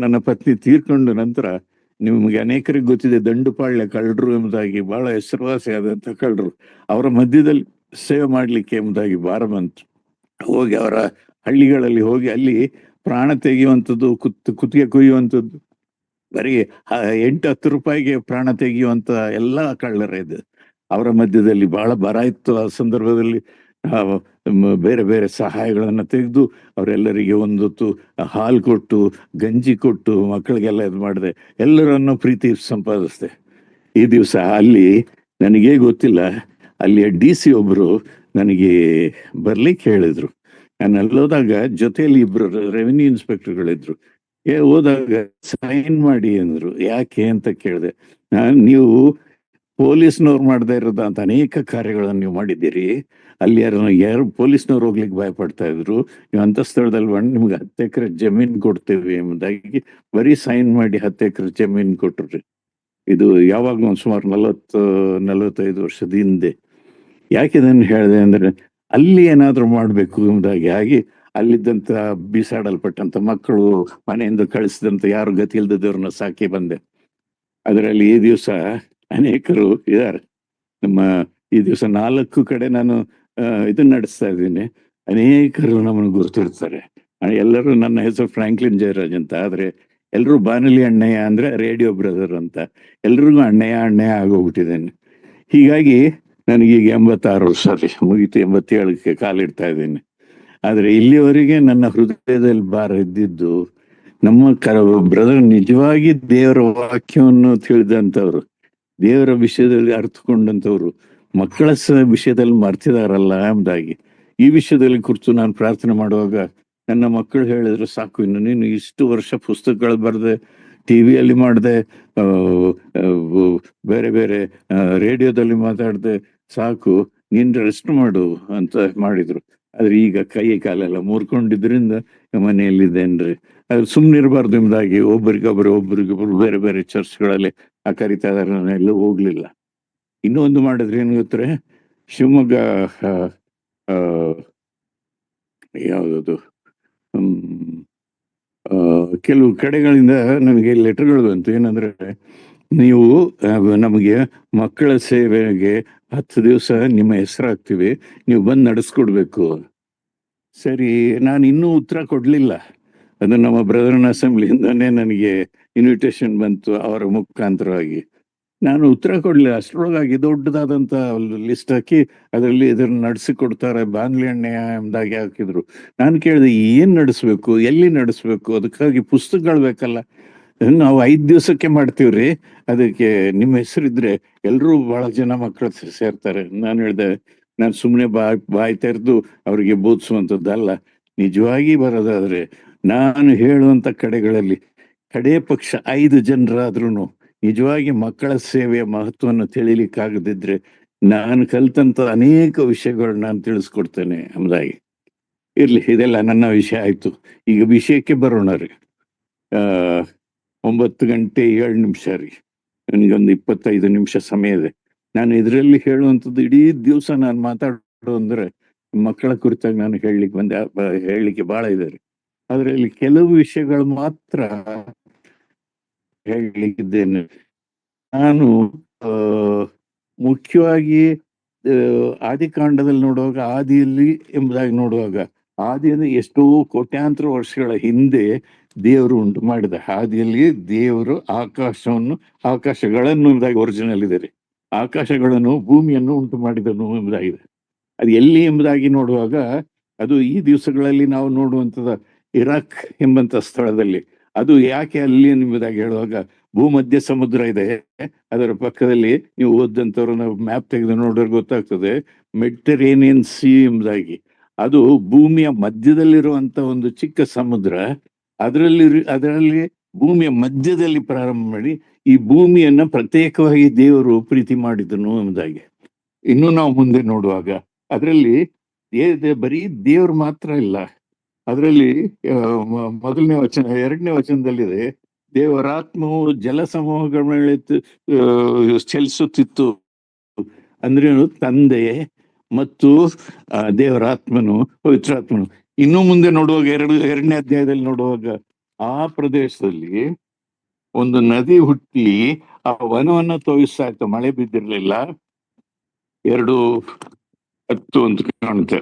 ನನ್ನ ಪತ್ನಿ ತೀರ್ಕೊಂಡ ನಂತರ ನಿಮಗೆ ಅನೇಕರಿಗೆ ಗೊತ್ತಿದೆ, ದಂಡುಪಾಳ್ಯ ಕಳ್ಳರು ಎಂಬುದಾಗಿ ಬಹಳ ಹೆಸರುವಾಸಿಯಾದಂಥ ಕಳ್ಳರು. ಅವರ ಮಧ್ಯದಲ್ಲಿ ಸೇವೆ ಮಾಡ್ಲಿಕ್ಕೆ ಎಂಬುದಾಗಿ ಭಾರ ಬಂತು. ಹೋಗಿ ಅವರ ಹಳ್ಳಿಗಳಲ್ಲಿ ಹೋಗಿ ಅಲ್ಲಿ ಪ್ರಾಣ ತೆಗೆಯುವಂಥದ್ದು, ಕುತ್ತಿಗೆ ಕೊಯ್ಯುವಂಥದ್ದು, ಬರೀ 8-10 ರೂಪಾಯಿಗೆ ಪ್ರಾಣ ತೆಗೆಯುವಂತ ಎಲ್ಲ ಕಳ್ಳರೇ ಇದು. ಅವರ ಮಧ್ಯದಲ್ಲಿ ಬಹಳ ಬರ ಇತ್ತು ಆ ಸಂದರ್ಭದಲ್ಲಿ. ಬೇರೆ ಬೇರೆ ಸಹಾಯಗಳನ್ನ ತೆಗೆದು ಅವರೆಲ್ಲರಿಗೆ ಒಂದೊತ್ತು ಹಾಲು ಕೊಟ್ಟು, ಗಂಜಿ ಕೊಟ್ಟು, ಮಕ್ಕಳಿಗೆಲ್ಲ ಇದು ಮಾಡಿದೆ. ಎಲ್ಲರನ್ನು ಪ್ರೀತಿ ಸಂಪಾದಿಸಿದೆ. ಈ ದಿವಸ ಅಲ್ಲಿ ನನಗೇ ಗೊತ್ತಿಲ್ಲ, ಅಲ್ಲಿಯ DC ಒಬ್ರು ನನಗೆ ಬರ್ಲಿಕ್ಕೆ ಹೇಳಿದ್ರು. ನಾನು ಅಲ್ಲೋದಾಗ ಜೊತೆಯಲ್ಲಿ ಇಬ್ರು ರೆವಿನ್ಯೂ ಇನ್ಸ್ಪೆಕ್ಟರ್ಗಳಿದ್ರು. ಹೋದಾಗ ಸೈನ್ ಮಾಡಿ ಅಂದ್ರು. ಯಾಕೆ ಅಂತ ಕೇಳಿದೆ. ನೀವು ಪೊಲೀಸ್ನವ್ರು ಮಾಡದೇ ಇರೋದ ಅಂತ ಅನೇಕ ಕಾರ್ಯಗಳನ್ನು ನೀವು ಮಾಡಿದ್ದೀರಿ. ಅಲ್ಲಿ ಯಾರು ಪೊಲೀಸ್ನವ್ರು ಹೋಗ್ಲಿಕ್ಕೆ ಭಯ ಪಡ್ತಾ ಇದ್ರು. ನೀವು ಅಂತ ಸ್ಥಳದಲ್ಲಿ ಬಂದು ನಿಮ್ಗೆ 10 ಎಕರೆ ಜಮೀನ್ ಕೊಡ್ತೇವೆ ಎಂಬುದಾಗಿ ಬರೀ ಸೈನ್ ಮಾಡಿ 10 ಎಕರೆ ಜಮೀನ್ ಕೊಟ್ರಿ. ಇದು ಯಾವಾಗ ಒಂದು ಸುಮಾರು 40-45 ವರ್ಷದ ಹಿಂದೆ. ಯಾಕೆ ಇದನ್ನು ಹೇಳಿದೆ ಅಂದ್ರೆ, ಅಲ್ಲಿ ಏನಾದ್ರೂ ಮಾಡ್ಬೇಕು ಎಂಬುದಾಗಿ ಆಗಿ ಅಲ್ಲಿದ್ದಂತ ಬೀಸಾಡಲ್ಪಟ್ಟಂತ ಮಕ್ಕಳು, ಮನೆಯಿಂದ ಕಳಿಸಿದಂತ ಯಾರು ಗತಿ ಇಲ್ದದವ್ರನ್ನ ಸಾಕಿ ಬಂದೆ. ಅದರಲ್ಲಿ ಈ ದಿವಸ ಅನೇಕರು ಇದ್ದಾರೆ. ನಮ್ಮ ಈ ದಿವಸ 4 ಕಡೆ ನಾನು ಇದನ್ನ ನಡೆಸ್ತಾ ಇದ್ದೀನಿ. ಅನೇಕರು ನಮ್ಮನ್ನು ಗುರುತಿರ್ತಾರೆ. ಎಲ್ಲರೂ ನನ್ನ ಹೆಸರು ಫ್ರಾಂಕ್ಲಿನ್ ಜಯರಾಜ್ ಅಂತ. ಆದ್ರೆ ಎಲ್ರು ಬಾನಲಿ ಅಣ್ಣಯ್ಯ ಅಂದ್ರೆ ರೇಡಿಯೋ ಬ್ರದರ್ ಅಂತ. ಎಲ್ರಿಗೂ ಅಣ್ಣಯ್ಯ ಆಗೋಗ್ಬಿಟ್ಟಿದ್ದೇನೆ. ಹೀಗಾಗಿ ನನಗೀಗ 86 ವರ್ಷ ಮುಗಿತು, 87ಕ್ಕೆ ಕಾಲಿಡ್ತಾ ಇದ್ದೀನಿ. ಆದ್ರೆ ಇಲ್ಲಿವರೆಗೆ ನನ್ನ ಹೃದಯದಲ್ಲಿ ಭಾರ ಇದ್ದಿದ್ದು, ನಮ್ಮ ಬ್ರದರ್ ನಿಜವಾಗಿ ದೇವರ ವಾಕ್ಯವನ್ನು ತಿಳಿದಂಥವ್ರು, ದೇವರ ವಿಷಯದಲ್ಲಿ ಅರ್ಥಕೊಂಡಂಥವ್ರು, ಮಕ್ಕಳ ವಿಷಯದಲ್ಲಿ ಮರ್ತಿದಾರಲ್ಲ ಎಂಬುದಾಗಿ. ಈ ವಿಷಯದಲ್ಲಿ ಕುರಿತು ನಾನು ಪ್ರಾರ್ಥನೆ ಮಾಡುವಾಗ ನನ್ನ ಮಕ್ಕಳು ಹೇಳಿದ್ರು, ಸಾಕು, ಇನ್ನು ನೀನು ಇಷ್ಟು ವರ್ಷ ಪುಸ್ತಕಗಳು ಬರೆದೆ, ಟಿವಿಯಲ್ಲಿ ಮಾಡಿದೆ, ಬೇರೆ ಬೇರೆ ರೇಡಿಯೋದಲ್ಲಿ ಮಾತಾಡಿದೆ, ಸಾಕು, ನೀನ್ ರೆಸ್ಟ್ ಮಾಡು ಅಂತ ಮಾಡಿದ್ರು. ಆದ್ರೆ ಈಗ ಕೈ ಕಾಲೆಲ್ಲ ಮುರ್ಕೊಂಡಿದ್ರಿಂದ ಮನೆಯಲ್ಲಿದ್ದೇನ್ರಿ. ಅದು ಸುಮ್ಮನಿರಬಾರ್ದು ಎಂಬುದಾಗಿ ಒಬ್ಬರಿಗೊಬ್ರು ಬೇರೆ ಬೇರೆ ಚರ್ಚ್ಗಳಲ್ಲಿ ಕರಿತಾ ಇದಾರೆ. ನಾನು ಎಲ್ಲೂ ಹೋಗ್ಲಿಲ್ಲ. ಇನ್ನೊಂದು ಮಾಡಿದ್ರೆ ಏನು ಗೊತ್ತರೆ, ಶಿವಮೊಗ್ಗ ಯಾವ್ದದು ಕೆಲವು ಕಡೆಗಳಿಂದ ನನಗೆ ಲೆಟರ್ಗಳು ಬಂತು. ಏನಂದ್ರೆ, ನೀವು ನಮಗೆ ಮಕ್ಕಳ ಸೇವೆಗೆ 10 ದಿವಸ ನಿಮ್ಮ ಹೆಸರಾಗ್ತೀವಿ, ನೀವು ಬಂದು ನಡೆಸ್ಕೊಡ್ಬೇಕು. ಸರಿ, ನಾನು ಇನ್ನೂ ಉತ್ತರ ಕೊಡ್ಲಿಲ್ಲ. ಅದು ನಮ್ಮ ಬ್ರದರ್ನ ಅಸೆಂಬ್ಲಿಯಿಂದಾನೇ ನನಗೆ ಇನ್ವಿಟೇಷನ್ ಬಂತು, ಅವರ ಮುಖಾಂತರವಾಗಿ. ನಾನು ಉತ್ತರ ಕೊಡ್ಲಿಲ್ಲ. ಅಷ್ಟರೊಳಗಾಗಿ ದೊಡ್ಡದಾದಂತ ಲಿಸ್ಟ್ ಹಾಕಿ ಅದರಲ್ಲಿ ಇದನ್ನ ನಡೆಸಿಕೊಡ್ತಾರೆ, ಬಾನ್ಲಿ ಎಣ್ಣೆ ಎಂಬುದಾಗಿ ಹಾಕಿದ್ರು. ನಾನು ಕೇಳಿದೆ, ಏನ್ ನಡೆಸ್ಬೇಕು, ಎಲ್ಲಿ ನಡೆಸ್ಬೇಕು, ಅದಕ್ಕಾಗಿ ಪುಸ್ತಕಗಳು ಬೇಕಲ್ಲ. ನಾವು 5 ದಿವಸಕ್ಕೆ ಮಾಡ್ತೀವ್ರಿ, ಅದಕ್ಕೆ ನಿಮ್ಮ ಹೆಸರಿದ್ರೆ ಎಲ್ರೂ ಬಹಳ ಜನ ಮಕ್ಕಳು ಸೇರ್ತಾರೆ. ನಾನು ಹೇಳಿದೆ, ನಾನು ಸುಮ್ಮನೆ ಬಾಯಿ ತೆರೆದು ಅವರಿಗೆ ಬೋಧಿಸುವಂಥದ್ದಲ್ಲ. ನಿಜವಾಗಿ ಬರೋದಾದ್ರೆ ನಾನು ಹೇಳುವಂತ ಕಡೆಗಳಲ್ಲಿ ಕಡೇ ಪಕ್ಷ 5 ಜನರಾದ್ರೂ ನಿಜವಾಗಿ ಮಕ್ಕಳ ಸೇವೆಯ ಮಹತ್ವವನ್ನು ತಿಳಿಲಿಕ್ಕಾಗದಿದ್ರೆ ನಾನು ಕಲ್ತಂತ ಅನೇಕ ವಿಷಯಗಳು ನಾನು ತಿಳಿಸ್ಕೊಡ್ತೇನೆ ಎಂಬುದಾಗಿ. ಇರ್ಲಿ, ಇದೆಲ್ಲ ನನ್ನ ವಿಷಯ ಆಯ್ತು. ಈಗ ವಿಷಯಕ್ಕೆ ಬರೋಣ ರೀ. 9:07 ರೀ. ನನಗೊಂದು 25 ನಿಮಿಷ ಸಮಯ ಇದೆ. ನಾನು ಇದರಲ್ಲಿ ಹೇಳುವಂಥದ್ದು ಇಡೀ ದಿವಸ ನಾನು ಮಾತಾಡೋ ಅಂದ್ರೆ ಮಕ್ಕಳ ಕುರಿತಾಗಿ ನಾನು ಹೇಳಲಿಕ್ಕೆ ಬಹಳ ಇದೆ ರೀ. ಅದರಲ್ಲಿ ಕೆಲವು ವಿಷಯಗಳು ಮಾತ್ರ ಹೇಳಲಿಕ್ಕಿದ್ದೇನೆ. ನಾನು ಮುಖ್ಯವಾಗಿ ಆದಿಕಾಂಡದಲ್ಲಿ ನೋಡುವಾಗ, ಆದಿಯಲ್ಲಿ ಎಂಬುದಾಗಿ ನೋಡುವಾಗ, ಆದಿಯಲ್ಲಿ ಎಷ್ಟೋ ಕೋಟ್ಯಾಂತರ ವರ್ಷಗಳ ಹಿಂದೆ ದೇವರು ಉಂಟು ಮಾಡಿದ. ಆದಿಯಲ್ಲಿ ದೇವರು ಆಕಾಶಗಳನ್ನು ಎಂಬುದಾಗಿ ಒರಿಜಿನಲ್ ಇದೆ ರೀ. ಆಕಾಶಗಳನ್ನು, ಭೂಮಿಯನ್ನು ಉಂಟು ಮಾಡಿದನು ಎಂಬುದಾಗಿದೆ. ಅದು ಎಲ್ಲಿ ಎಂಬುದಾಗಿ ನೋಡುವಾಗ, ಅದು ಈ ದಿವಸಗಳಲ್ಲಿ ನಾವು ನೋಡುವಂಥದ್ದು ಇರಾಕ್ ಎಂಬಂತ ಸ್ಥಳದಲ್ಲಿ. ಅದು ಯಾಕೆ ಅಲ್ಲಿ ಎಂಬುದಾಗಿ ಹೇಳುವಾಗ, ಭೂಮಧ್ಯ ಸಮುದ್ರ ಇದೆ, ಅದರ ಪಕ್ಕದಲ್ಲಿ ನೀವು ಓದಂಥವ್ರು ನಾವು ಮ್ಯಾಪ್ ತೆಗೆದು ನೋಡಿದ್ರೆ ಗೊತ್ತಾಗ್ತದೆ, ಮೆಡಿಟರೇನಿಯನ್ ಸಿ ಎಂಬುದಾಗಿ. ಅದು ಭೂಮಿಯ ಮಧ್ಯದಲ್ಲಿರುವಂತ ಒಂದು ಚಿಕ್ಕ ಸಮುದ್ರ. ಅದರಲ್ಲಿ ಭೂಮಿಯ ಮಧ್ಯದಲ್ಲಿ ಪ್ರಾರಂಭ ಮಾಡಿ ಈ ಭೂಮಿಯನ್ನ ಪ್ರತ್ಯೇಕವಾಗಿ ದೇವರು ಪ್ರೀತಿ ಮಾಡಿದನು ಎಂಬುದಾಗಿ. ಇನ್ನು ನಾವು ಮುಂದೆ ನೋಡುವಾಗ ಅದರಲ್ಲಿ ಬರೀ ದೇವರು ಮಾತ್ರ ಇಲ್ಲ. ಅದರಲ್ಲಿ ಮೊದಲನೇ ವಚನ, 2ನೇ ವಚನದಲ್ಲಿದೆ, ದೇವರಾತ್ಮವು ಜಲ ಸಮೂಹಗಳ ಮೇಲೆ ಚಲಿಸುತ್ತಿತ್ತು. ಅಂದ್ರೇನು, ತಂದೆ ಮತ್ತು ದೇವರ ಆತ್ಮನು, ಪವಿತ್ರಾತ್ಮನು. ಇನ್ನು ಮುಂದೆ ನೋಡುವಾಗ ಎರಡನೇ ಅಧ್ಯಾಯದಲ್ಲಿ ನೋಡುವಾಗ ಆ ಪ್ರದೇಶದಲ್ಲಿ ಒಂದು ನದಿ ಹುಟ್ಟಿ ಆ ವನವನ್ನ ತೋಯಿಸ್ತಾ ಇತ್ತು. ಮಳೆ ಬಿದ್ದಿರ್ಲಿಲ್ಲ. 2:10 ಅಂತ ಕಾಣುತ್ತೆ.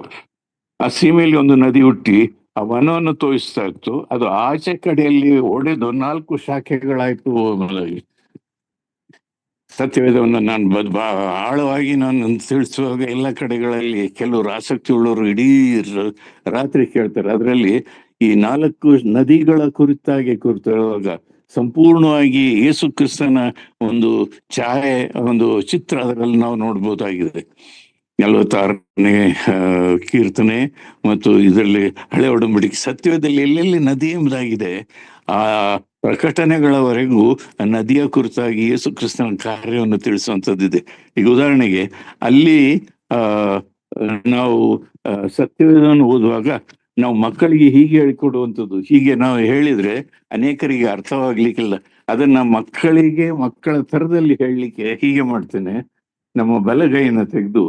ಆ ಸೀಮೆಯಲ್ಲಿ ಒಂದು ನದಿ ಹುಟ್ಟಿ ಆ ವನವನ್ನು ತೋಯಿಸ್ತಾ ಇತ್ತು. ಅದು ಆಚೆ ಕಡೆಯಲ್ಲಿ ಒಡೆದು 4 ಶಾಖೆಗಳಾಯ್ತು. ಸತ್ಯವೇದವನ್ನು ನಾನು ಆಳವಾಗಿ ನಾನು ತಿಳಿಸುವಾಗ ಎಲ್ಲ ಕಡೆಗಳಲ್ಲಿ ಕೆಲವರು ಆಸಕ್ತಿ ಉಳ್ಳವರು ಇಡೀ ರಾತ್ರಿ ಕೇಳ್ತಾರೆ. ಅದರಲ್ಲಿ ಈ 4 ನದಿಗಳ ಕುರಿತಾಗಿ ಹೇಳುವಾಗ ಸಂಪೂರ್ಣವಾಗಿ ಯೇಸು ಕ್ರಿಸ್ತನ ಒಂದು ಛಾಯೆ, ಒಂದು ಚಿತ್ರ ಅದರಲ್ಲಿ ನಾವು ನೋಡ್ಬೋದಾಗಿದೆ. 46ನೇ ಕೀರ್ತನೆ ಮತ್ತು ಇದರಲ್ಲಿ ಹಳೆ ಒಡಂಬಡಿಕೆ ಸತ್ಯವೇದದಲ್ಲಿ ಎಲ್ಲೆಲ್ಲಿ ನದಿ ಎಂಬುದಾಗಿದೆ ಆ ಪ್ರಕಟಣೆಗಳವರೆಗೂ ನದಿಯ ಕುರಿತಾಗಿ ಯೇಸು ಕ್ರಿಸ್ತನ ಕಾರ್ಯವನ್ನು ತಿಳಿಸುವಂಥದ್ದಿದೆ. ಈಗ ಉದಾಹರಣೆಗೆ ಅಲ್ಲಿ ನಾವು ಸತ್ಯವೇದವನ್ನು ಓದುವಾಗ ನಾವು ಮಕ್ಕಳಿಗೆ ಹೀಗೆ ಹೇಳಿಕೊಡುವಂಥದ್ದು. ಹೀಗೆ ನಾವು ಹೇಳಿದ್ರೆ ಅನೇಕರಿಗೆ ಅರ್ಥವಾಗ್ಲಿಕ್ಕಿಲ್ಲ. ಅದನ್ನ ಮಕ್ಕಳಿಗೆ ಮಕ್ಕಳ ಥರದಲ್ಲಿ ಹೇಳಲಿಕ್ಕೆ ಹೀಗೆ ಮಾಡ್ತೇನೆ. ನಮ್ಮ ಬಲಗೈಯನ್ನು ತೆಗೆದು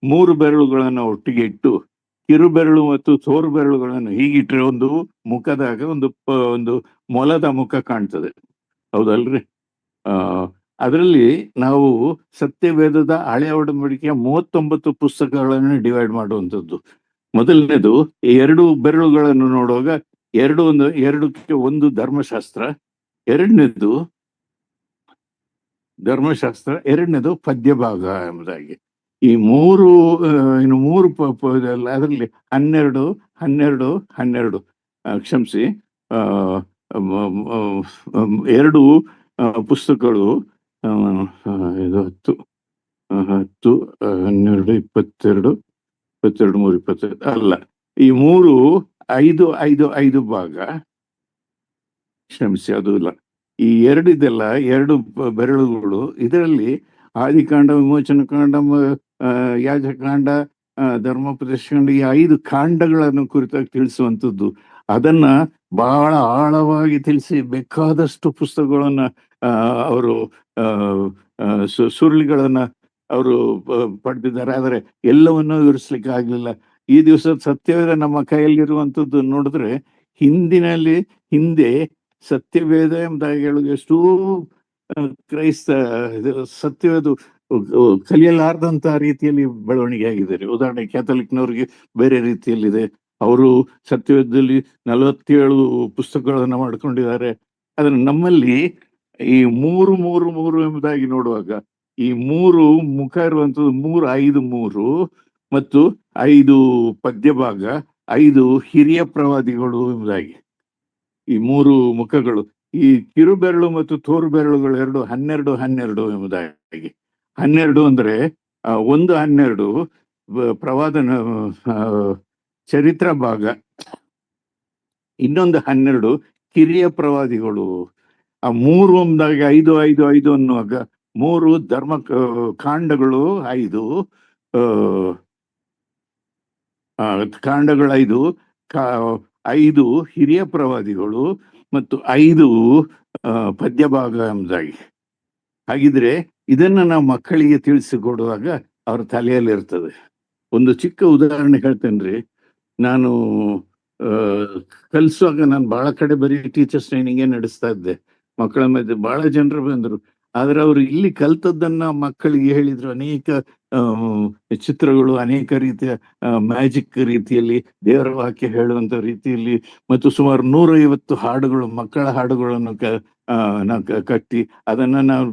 3 ಬೆರಳುಗಳನ್ನು ಒಟ್ಟಿಗೆ ಇಟ್ಟು ಕಿರುಬೆರಳು ಮತ್ತು ತೋರು ಬೆರಳುಗಳನ್ನು ಹೀಗಿಟ್ರೆ ಒಂದು ಮುಖದಾಗ ಒಂದು ಮೊಲದ ಮುಖ ಕಾಣ್ತದೆ, ಹೌದಲ್ರಿ? ಅದರಲ್ಲಿ ನಾವು ಸತ್ಯವೇದದ ಹಳೆಯ ಒಡಂಬಡಿಕೆಯ 39 ಪುಸ್ತಕಗಳನ್ನು ಡಿವೈಡ್ ಮಾಡುವಂಥದ್ದು. ಮೊದಲನೇದು 2 ಬೆರಳುಗಳನ್ನು ನೋಡುವಾಗ ಎರಡಕ್ಕೆ ಒಂದು ಧರ್ಮಶಾಸ್ತ್ರ, ಎರಡನೇದು ಪದ್ಯ ಭಾಗ ಎಂಬುದಾಗಿ. ಈ 3 ಅದರಲ್ಲಿ 12 ಕ್ಷಮಿಸಿ 2 ಪುಸ್ತಕಗಳು, ಇದು 10, 12, 22, 22, 3, 25 ಅಲ್ಲ, ಈ 3 5 ಭಾಗ. ಕ್ಷಮಿಸಿ, ಅದು ಇಲ್ಲ. ಈ 2 ಇದೆಲ್ಲ 2 ಬೆರಳುಗಳು. ಇದರಲ್ಲಿ ಆದಿಕಾಂಡ, ವಿಮೋಚನ ಕಾಂಡ, ಯಾಜಕಾಂಡ, ಧರ್ಮೋಪದೇಶಕಾಂಡ, ಈ 5 ಕಾಂಡಗಳನ್ನು ಕುರಿತಾಗಿ ತಿಳಿಸುವಂಥದ್ದು. ಅದನ್ನ ಬಹಳ ಆಳವಾಗಿ ತಿಳಿಸಿ ಬೇಕಾದಷ್ಟು ಪುಸ್ತಕಗಳನ್ನ ಅವರು ಸುರುಳಿಗಳನ್ನ ಅವರು ಪಡೆದಿದ್ದಾರೆ. ಆದರೆ ಎಲ್ಲವನ್ನೂ ವಿವರಿಸ್ಲಿಕ್ಕೆ ಆಗ್ಲಿಲ್ಲ. ಈ ದಿವಸ ಸತ್ಯವೇದ ನಮ್ಮ ಕೈಯಲ್ಲಿರುವಂಥದ್ದು ನೋಡಿದ್ರೆ ಹಿಂದೆ ಸತ್ಯವೇದ ಎಂಬುದಾಗಿ ಹೇಳುದು ಎಷ್ಟೋ ಕ್ರೈಸ್ತ ಸತ್ಯವೇದ ಕಲಿಯಲಾರ್ದಂತ ರೀತಿಯಲ್ಲಿ ಬೆಳವಣಿಗೆ ಆಗಿದ್ದಾರೆ. ಉದಾಹರಣೆ ಕ್ಯಾಥಲಿಕ್ನವ್ರಿಗೆ ಬೇರೆ ರೀತಿಯಲ್ಲಿದೆ. ಅವರು ಸತ್ಯವೇದದಲ್ಲಿ 47 ಪುಸ್ತಕಗಳನ್ನು ಮಾಡ್ಕೊಂಡಿದ್ದಾರೆ. ಆದ್ರೆ ನಮ್ಮಲ್ಲಿ ಈ 3 ಎಂಬುದಾಗಿ ನೋಡುವಾಗ ಈ 3 ಮುಖ ಇರುವಂಥದ್ದು 3 ಮತ್ತು 5 ಪದ್ಯ ಭಾಗ, 5 ಹಿರಿಯ ಪ್ರವಾದಿಗಳು ಎಂಬುದಾಗಿ ಈ 3 ಮುಖಗಳು. ಈ ಕಿರುಬೆರಳು ಮತ್ತು ತೋರು ಬೆರಳುಗಳು 12 ಎಂಬುದಾಗಿ. 12 ಅಂದ್ರೆ 12 ಪ್ರವಾದನ ಚರಿತ್ರ ಭಾಗ, ಇನ್ನೊಂದು 12 ಕಿರಿಯ ಪ್ರವಾದಿಗಳು. ಆ 3 ಎಂಬುದಾಗಿ 5 ಅನ್ನುವಾಗ 3 ಧರ್ಮ ಕಾಂಡಗಳು, 5 ಕಾಂಡಗಳು, 5 ಹಿರಿಯ ಪ್ರವಾದಿಗಳು ಮತ್ತು 5 ಪದ್ಯ ಭಾಗ ಎಂಬುದಾಗಿ. ಹಾಗಿದ್ರೆ ಇದನ್ನ ನಾವು ಮಕ್ಕಳಿಗೆ ತಿಳಿಸಿಕೊಡುವಾಗ ಅವ್ರ ತಲೆಯಲ್ಲಿ ಇರ್ತದೆ. ಒಂದು ಚಿಕ್ಕ ಉದಾಹರಣೆ ಹೇಳ್ತೇನ್ರಿ. ನಾನು ಕಲಿಸುವಾಗ ನಾನು ಬಹಳ ಕಡೆ ಬರೀ ಟೀಚರ್ಸ್ ಟ್ರೈನಿಂಗೇ ನಡೆಸ್ತಾ ಇದ್ದೆ. ಮಕ್ಕಳ ಮಧ್ಯೆ ಬಹಳ ಜನರು ಬಂದರು. ಆದ್ರೆ ಅವರು ಇಲ್ಲಿ ಕಲ್ತದ್ದನ್ನ ಮಕ್ಕಳಿಗೆ ಹೇಳಿದ್ರು. ಅನೇಕ ಚಿತ್ರಗಳು, ಅನೇಕ ರೀತಿಯ ಮ್ಯಾಜಿಕ್ ರೀತಿಯಲ್ಲಿ ದೇವರ ವಾಕ್ಯ ಹೇಳುವಂತ ರೀತಿಯಲ್ಲಿ, ಮತ್ತು ಸುಮಾರು 150 ಹಾಡುಗಳು, ಮಕ್ಕಳ ಹಾಡುಗಳನ್ನು ಕಟ್ಟಿ ಅದನ್ನ ನಾವು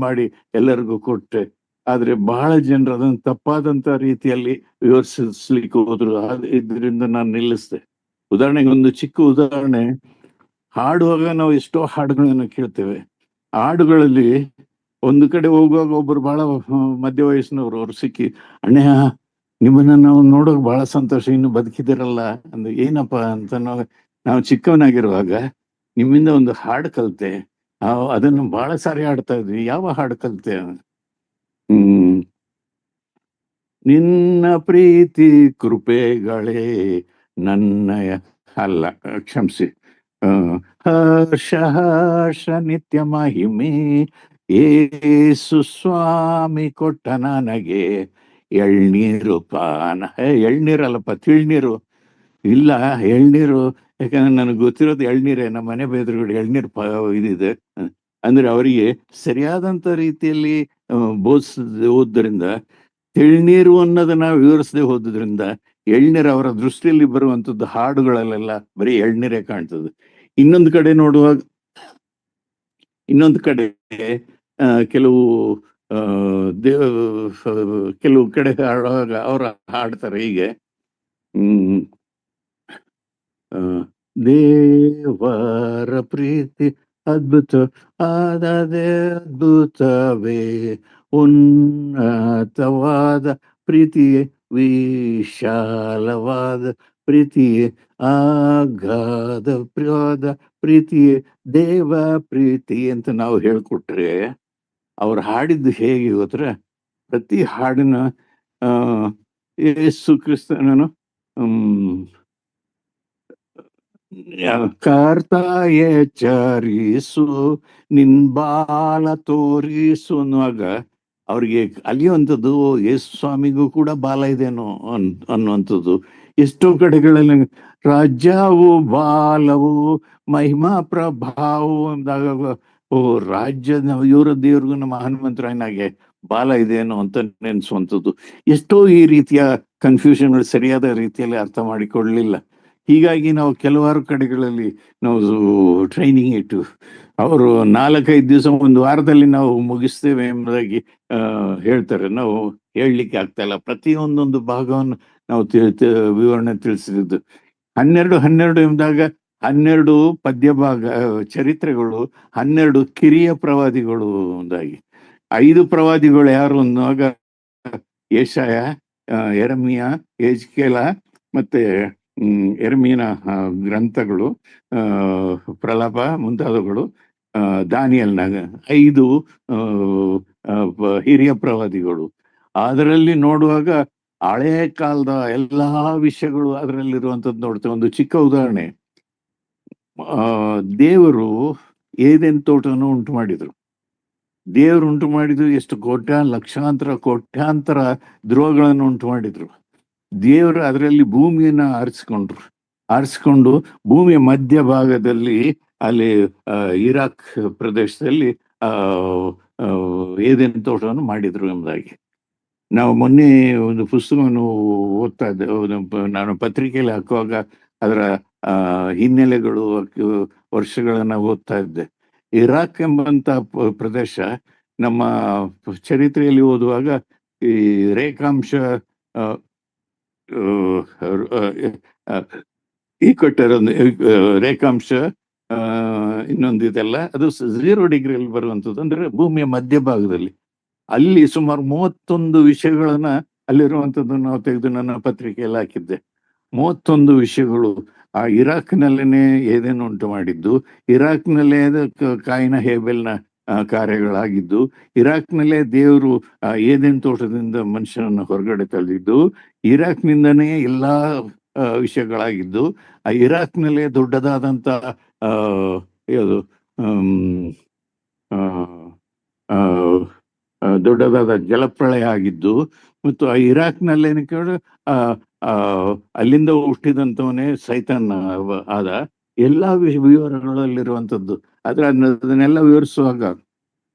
ಮಾಡಿ ಎಲ್ಲರಿಗೂ ಕೊಟ್ಟೆ. ಆದ್ರೆ ಬಹಳ ಜನರು ಅದನ್ನು ತಪ್ಪಾದಂತ ರೀತಿಯಲ್ಲಿ ವಿವರಿಸಲಿಕ್ಕೆ ಹೋದ್ರು. ಇದರಿಂದ ನಾನು ನಿಲ್ಲಿಸ್ದೆ. ಉದಾಹರಣೆಗೆ ಒಂದು ಚಿಕ್ಕ ಉದಾಹರಣೆ. ಹಾಡುವಾಗ ನಾವು ಎಷ್ಟೋ ಹಾಡುಗಳನ್ನು ಕೇಳ್ತೇವೆ. ಹಾಡುಗಳಲ್ಲಿ ಒಂದು ಕಡೆ ಹೋಗುವಾಗ ಒಬ್ಬರು ಬಹಳ ಮಧ್ಯ ವಯಸ್ಸಿನವರು ಅವ್ರು ಸಿಕ್ಕಿ, ಅಣ್ಣಯ್ಯ ನಿಮ್ಮನ್ನ ನಾವು ನೋಡೋಕೆ ಬಹಳ ಸಂತೋಷ, ಇನ್ನು ಬದುಕಿದಿರಲ್ಲ ಅಂದ್ರೆ. ಏನಪ್ಪ ಅಂತ ನಾವು ಚಿಕ್ಕವನಾಗಿರುವಾಗ ನಿಮ್ಮಿಂದ ಒಂದು ಹಾಡು ಕಲಿತೆ, ಅದನ್ನು ಬಹಳ ಸಾರಿ ಹಾಡ್ತಾ ಇದ್ವಿ. ಯಾವ ಹಾಡು ಕಲಿತೆ? ನಿನ್ನ ಪ್ರೀತಿ ಕೃಪೆಗಳೇ ನನ್ನಯ ಅಲ್ಲ, ಕ್ಷಮಿಸಿ, ಹರ್ಷ ನಿತ್ಯ ಮಹಿಮೆ ಏಸು ಸ್ವಾಮಿ ಕೊಟ್ಟ ನನಗೆ ಎಳ್ನೀರು ಪಾನ. ಎಳ್ನೀರಲ್ಲಪ್ಪ, ತಿಳ್ನೀರು. ಇಲ್ಲ, ಎಳ್ನೀರು. ಯಾಕಂದ್ರೆ ನನಗೆ ಗೊತ್ತಿರೋದು ಎಳ್ನೀರೇ. ನಮ್ಮ ಮನೆ ಬೆದ್ರುಗಡೆ ಎಳ್ನೀರು ಇದಿದೆ. ಅಂದ್ರೆ ಅವರಿಗೆ ಸರಿಯಾದಂತ ರೀತಿಯಲ್ಲಿ ಓದ್ರಿಂದ, ಎಳ್ನೀರು ಅನ್ನೋದನ್ನ ವಿವರಿಸದೆ ಹೋದ್ರಿಂದ ಎಳ್ನೀರು ಅವರ ದೃಷ್ಟಿಯಲ್ಲಿ ಬರುವಂತದ್ದು ಹಾಡುಗಳಲ್ಲೆಲ್ಲ ಬರೀ ಎಳ್ನೀರೇ ಕಾಣ್ತದೆ. ಇನ್ನೊಂದು ಕಡೆ ನೋಡುವಾಗ, ಇನ್ನೊಂದು ಕಡೆ ಕೆಲವು ದೇವ ಕೆಲವು ಕಡೆ ಹಾಡುವಾಗ ಅವ್ರ ಹಾಡ್ತಾರೆ ಹೀಗೆ, ದೇವರ ಪ್ರೀತಿ ಅದ್ಭುತ ಆದದೆ, ಅದ್ಭುತವೇ ಉನ್ನತವಾದ ಪ್ರೀತಿಯೇ, ವಿಶಾಲವಾದ ಪ್ರೀತಿಯೇ, ಅಗಾಧ ಪ್ರೀತಿಯೇ, ದೇವ ಪ್ರೀತಿ ಅಂತ ನಾವು ಹೇಳ್ಕೊಟ್ರೆ ಅವ್ರು ಹಾಡಿದ್ದು ಹೇಗೆ ಗೊತ್ತರ? ಪ್ರತಿ ಹಾಡಿನ ಯೇಸು ಕ್ರಿಸ್ತನನು ಕರ್ತಾಯ ಎಚ್ಚರಿಸು, ನಿನ್ ಬಾಲ ತೋರಿಸು ಅನ್ನುವಾಗ ಅವ್ರಿಗೆ ಅಲಿಯುವಂಥದ್ದು ಯೇಸು ಸ್ವಾಮಿಗೂ ಕೂಡ ಬಾಲ ಇದೇನೋ ಅನ್ನುವಂಥದ್ದು. ಎಷ್ಟೋ ಕಡೆಗಳಲ್ಲಿ ರಾಜ್ಯವು ಬಾಲವು ಮಹಿಮಾ ಪ್ರಭಾವವು ಅಂದಾಗ, ಓ ರಾಜ್ಯದ ಇವರ ದೇವ್ರಿಗೂ ನಮ್ಮ ಹನುಮಂತರಾಯನಾಗೆ ಬಾಲ ಇದೇನೋ ಅಂತ ನೆನೆಸುವಂಥದ್ದು. ಎಷ್ಟೋ ಈ ರೀತಿಯ ಕನ್ಫ್ಯೂಷನ್ಗಳು ಸರಿಯಾದ ರೀತಿಯಲ್ಲಿ ಅರ್ಥ ಮಾಡಿಕೊಳ್ಳಲಿಲ್ಲ. ಹೀಗಾಗಿ ನಾವು ಕೆಲವಾರು ಕಡೆಗಳಲ್ಲಿ ನಾವು ಟ್ರೈನಿಂಗ್ ಇಟ್ಟು ಅವರು 4-5 ದಿವಸ, ಒಂದು ವಾರದಲ್ಲಿ ನಾವು ಮುಗಿಸ್ತೇವೆ ಎಂಬುದಾಗಿ ಹೇಳ್ತಾರೆ. ನಾವು ಹೇಳಲಿಕ್ಕೆ ಆಗ್ತಾ ಇಲ್ಲ. ಪ್ರತಿಯೊಂದೊಂದು ಭಾಗವನ್ನು ನಾವು ವಿವರಣೆ ತಿಳಿಸಿದ್ದು 12 ಎಂದಾಗ 12 ಪದ್ಯ ಭಾಗ ಚರಿತ್ರೆಗಳು, 12 ಕಿರಿಯ ಪ್ರವಾದಿಗಳು ಒಂದಾಗಿ, 5 ಪ್ರವಾದಿಗಳು ಯಾರು ಅನ್ನುವಾಗ ಯೆಶಾಯ, ಯೆರೆಮೀಯ, ಯೆಜ್ಕೇಲ ಮತ್ತೆ ಯೆರೆಮೀಯನ ಗ್ರಂಥಗಳು, ಪ್ರಲಾಪ ಮುಂತಾದವುಗಳು, ದಾನಿಯಲ್ನಾಗ 5 ಹಿರಿಯ ಪ್ರವಾದಿಗಳು. ಅದರಲ್ಲಿ ನೋಡುವಾಗ ಹಳೆಯ ಕಾಲದ ಎಲ್ಲಾ ವಿಷಯಗಳು ಅದರಲ್ಲಿರುವಂಥದ್ದು ನೋಡ್ತೇವೆ. ಒಂದು ಚಿಕ್ಕ ಉದಾಹರಣೆ, ದೇವರು ಏದೆನ್ ತೋಟವನ್ನು ಉಂಟು ಮಾಡಿದ್ರು. ದೇವರು ಉಂಟು ಮಾಡಿದ್ರು ಎಷ್ಟು ಲಕ್ಷಾಂತರ ಕೋಟ್ಯಾಂತರ ಧ್ರುವಗಳನ್ನು ಉಂಟು ಮಾಡಿದ್ರು. ದೇವರು ಅದರಲ್ಲಿ ಭೂಮಿಯನ್ನ ಆರಿಸಿಕೊಂಡು ಭೂಮಿಯ ಮಧ್ಯ ಭಾಗದಲ್ಲಿ, ಅಲ್ಲಿ ಇರಾಕ್ ಪ್ರದೇಶದಲ್ಲಿ ಏದೆನ್ ತೋಟವನ್ನು ಮಾಡಿದ್ರು ಎಂಬುದಾಗಿ ನಾವು ಮೊನ್ನೆ ಒಂದು ಪುಸ್ತಕವನ್ನು ಓದ್ತಾ ಇದ್ದೆ. ನಾನು ಪತ್ರಿಕೆಯಲ್ಲಿ ಹಾಕುವಾಗ ಅದರ ಹಿನ್ನೆಲೆಗಳು, ವರ್ಷಗಳನ್ನ ಓದ್ತಾ ಇದ್ದೆ. ಇರಾಕ್ ಎಂಬಂತ ಪ್ರದೇಶ ನಮ್ಮ ಚರಿತ್ರೆಯಲ್ಲಿ ಓದುವಾಗ ಈ ರೇಖಾಂಶ ಈ ಕೊಟ್ಟರೊಂದು ರೇಖಾಂಶ ಇನ್ನೊಂದು ಇದೆಲ್ಲ ಅದು 0 ಡಿಗ್ರಿಯಲ್ಲಿ ಬರುವಂಥದ್ದು. ಅಂದ್ರೆ ಭೂಮಿಯ ಮಧ್ಯಭಾಗದಲ್ಲಿ ಅಲ್ಲಿ ಸುಮಾರು 31 ವಿಷಯಗಳನ್ನ ಅಲ್ಲಿರುವಂಥದ್ದು ನಾವು ತೆಗೆದು ನನ್ನ ಪತ್ರಿಕೆಯಲ್ಲಿ ಹಾಕಿದ್ದೆ. 31 ವಿಷಯಗಳು ಆ ಇರಾಕ್ನಲ್ಲೇನೆ ಏದೇನು ಉಂಟು ಮಾಡಿದ್ದು, ಇರಾಕ್ನಲ್ಲೇ ಕಾಯಿನ ಹೇಬೆಲ್ನ ಕಾರ್ಯಗಳಾಗಿದ್ದು, ಇರಾಕ್ನಲ್ಲೇ ದೇವರು ಏದೇನ್ ತೋಟದಿಂದ ಮನುಷ್ಯನನ್ನು ಹೊರಗಡೆ ತಂದಿದ್ದು, ಇರಾಕ್ನಿಂದನೇ ಎಲ್ಲಾ ವಿಷಯಗಳಾಗಿದ್ದು, ಆ ಇರಾಕ್ನಲ್ಲೇ ದೊಡ್ಡದಾದಂತ ದೊಡ್ಡದಾದ ಜಲಪ್ರಳಯ ಆಗಿದ್ದು, ಮತ್ತು ಆ ಇರಾಕ್ನಲ್ಲೇನು ಕೇಳಿ ಅಲ್ಲಿಂದ ಹುಟ್ಟಿದಂಥವನೇ ಸೈತಾನ್ ಆದ, ಎಲ್ಲಾ ವಿವರಗಳಲ್ಲಿರುವಂಥದ್ದು. ಆದ್ರೆ ಅದನ್ನೆಲ್ಲ ವಿವರಿಸುವಾಗ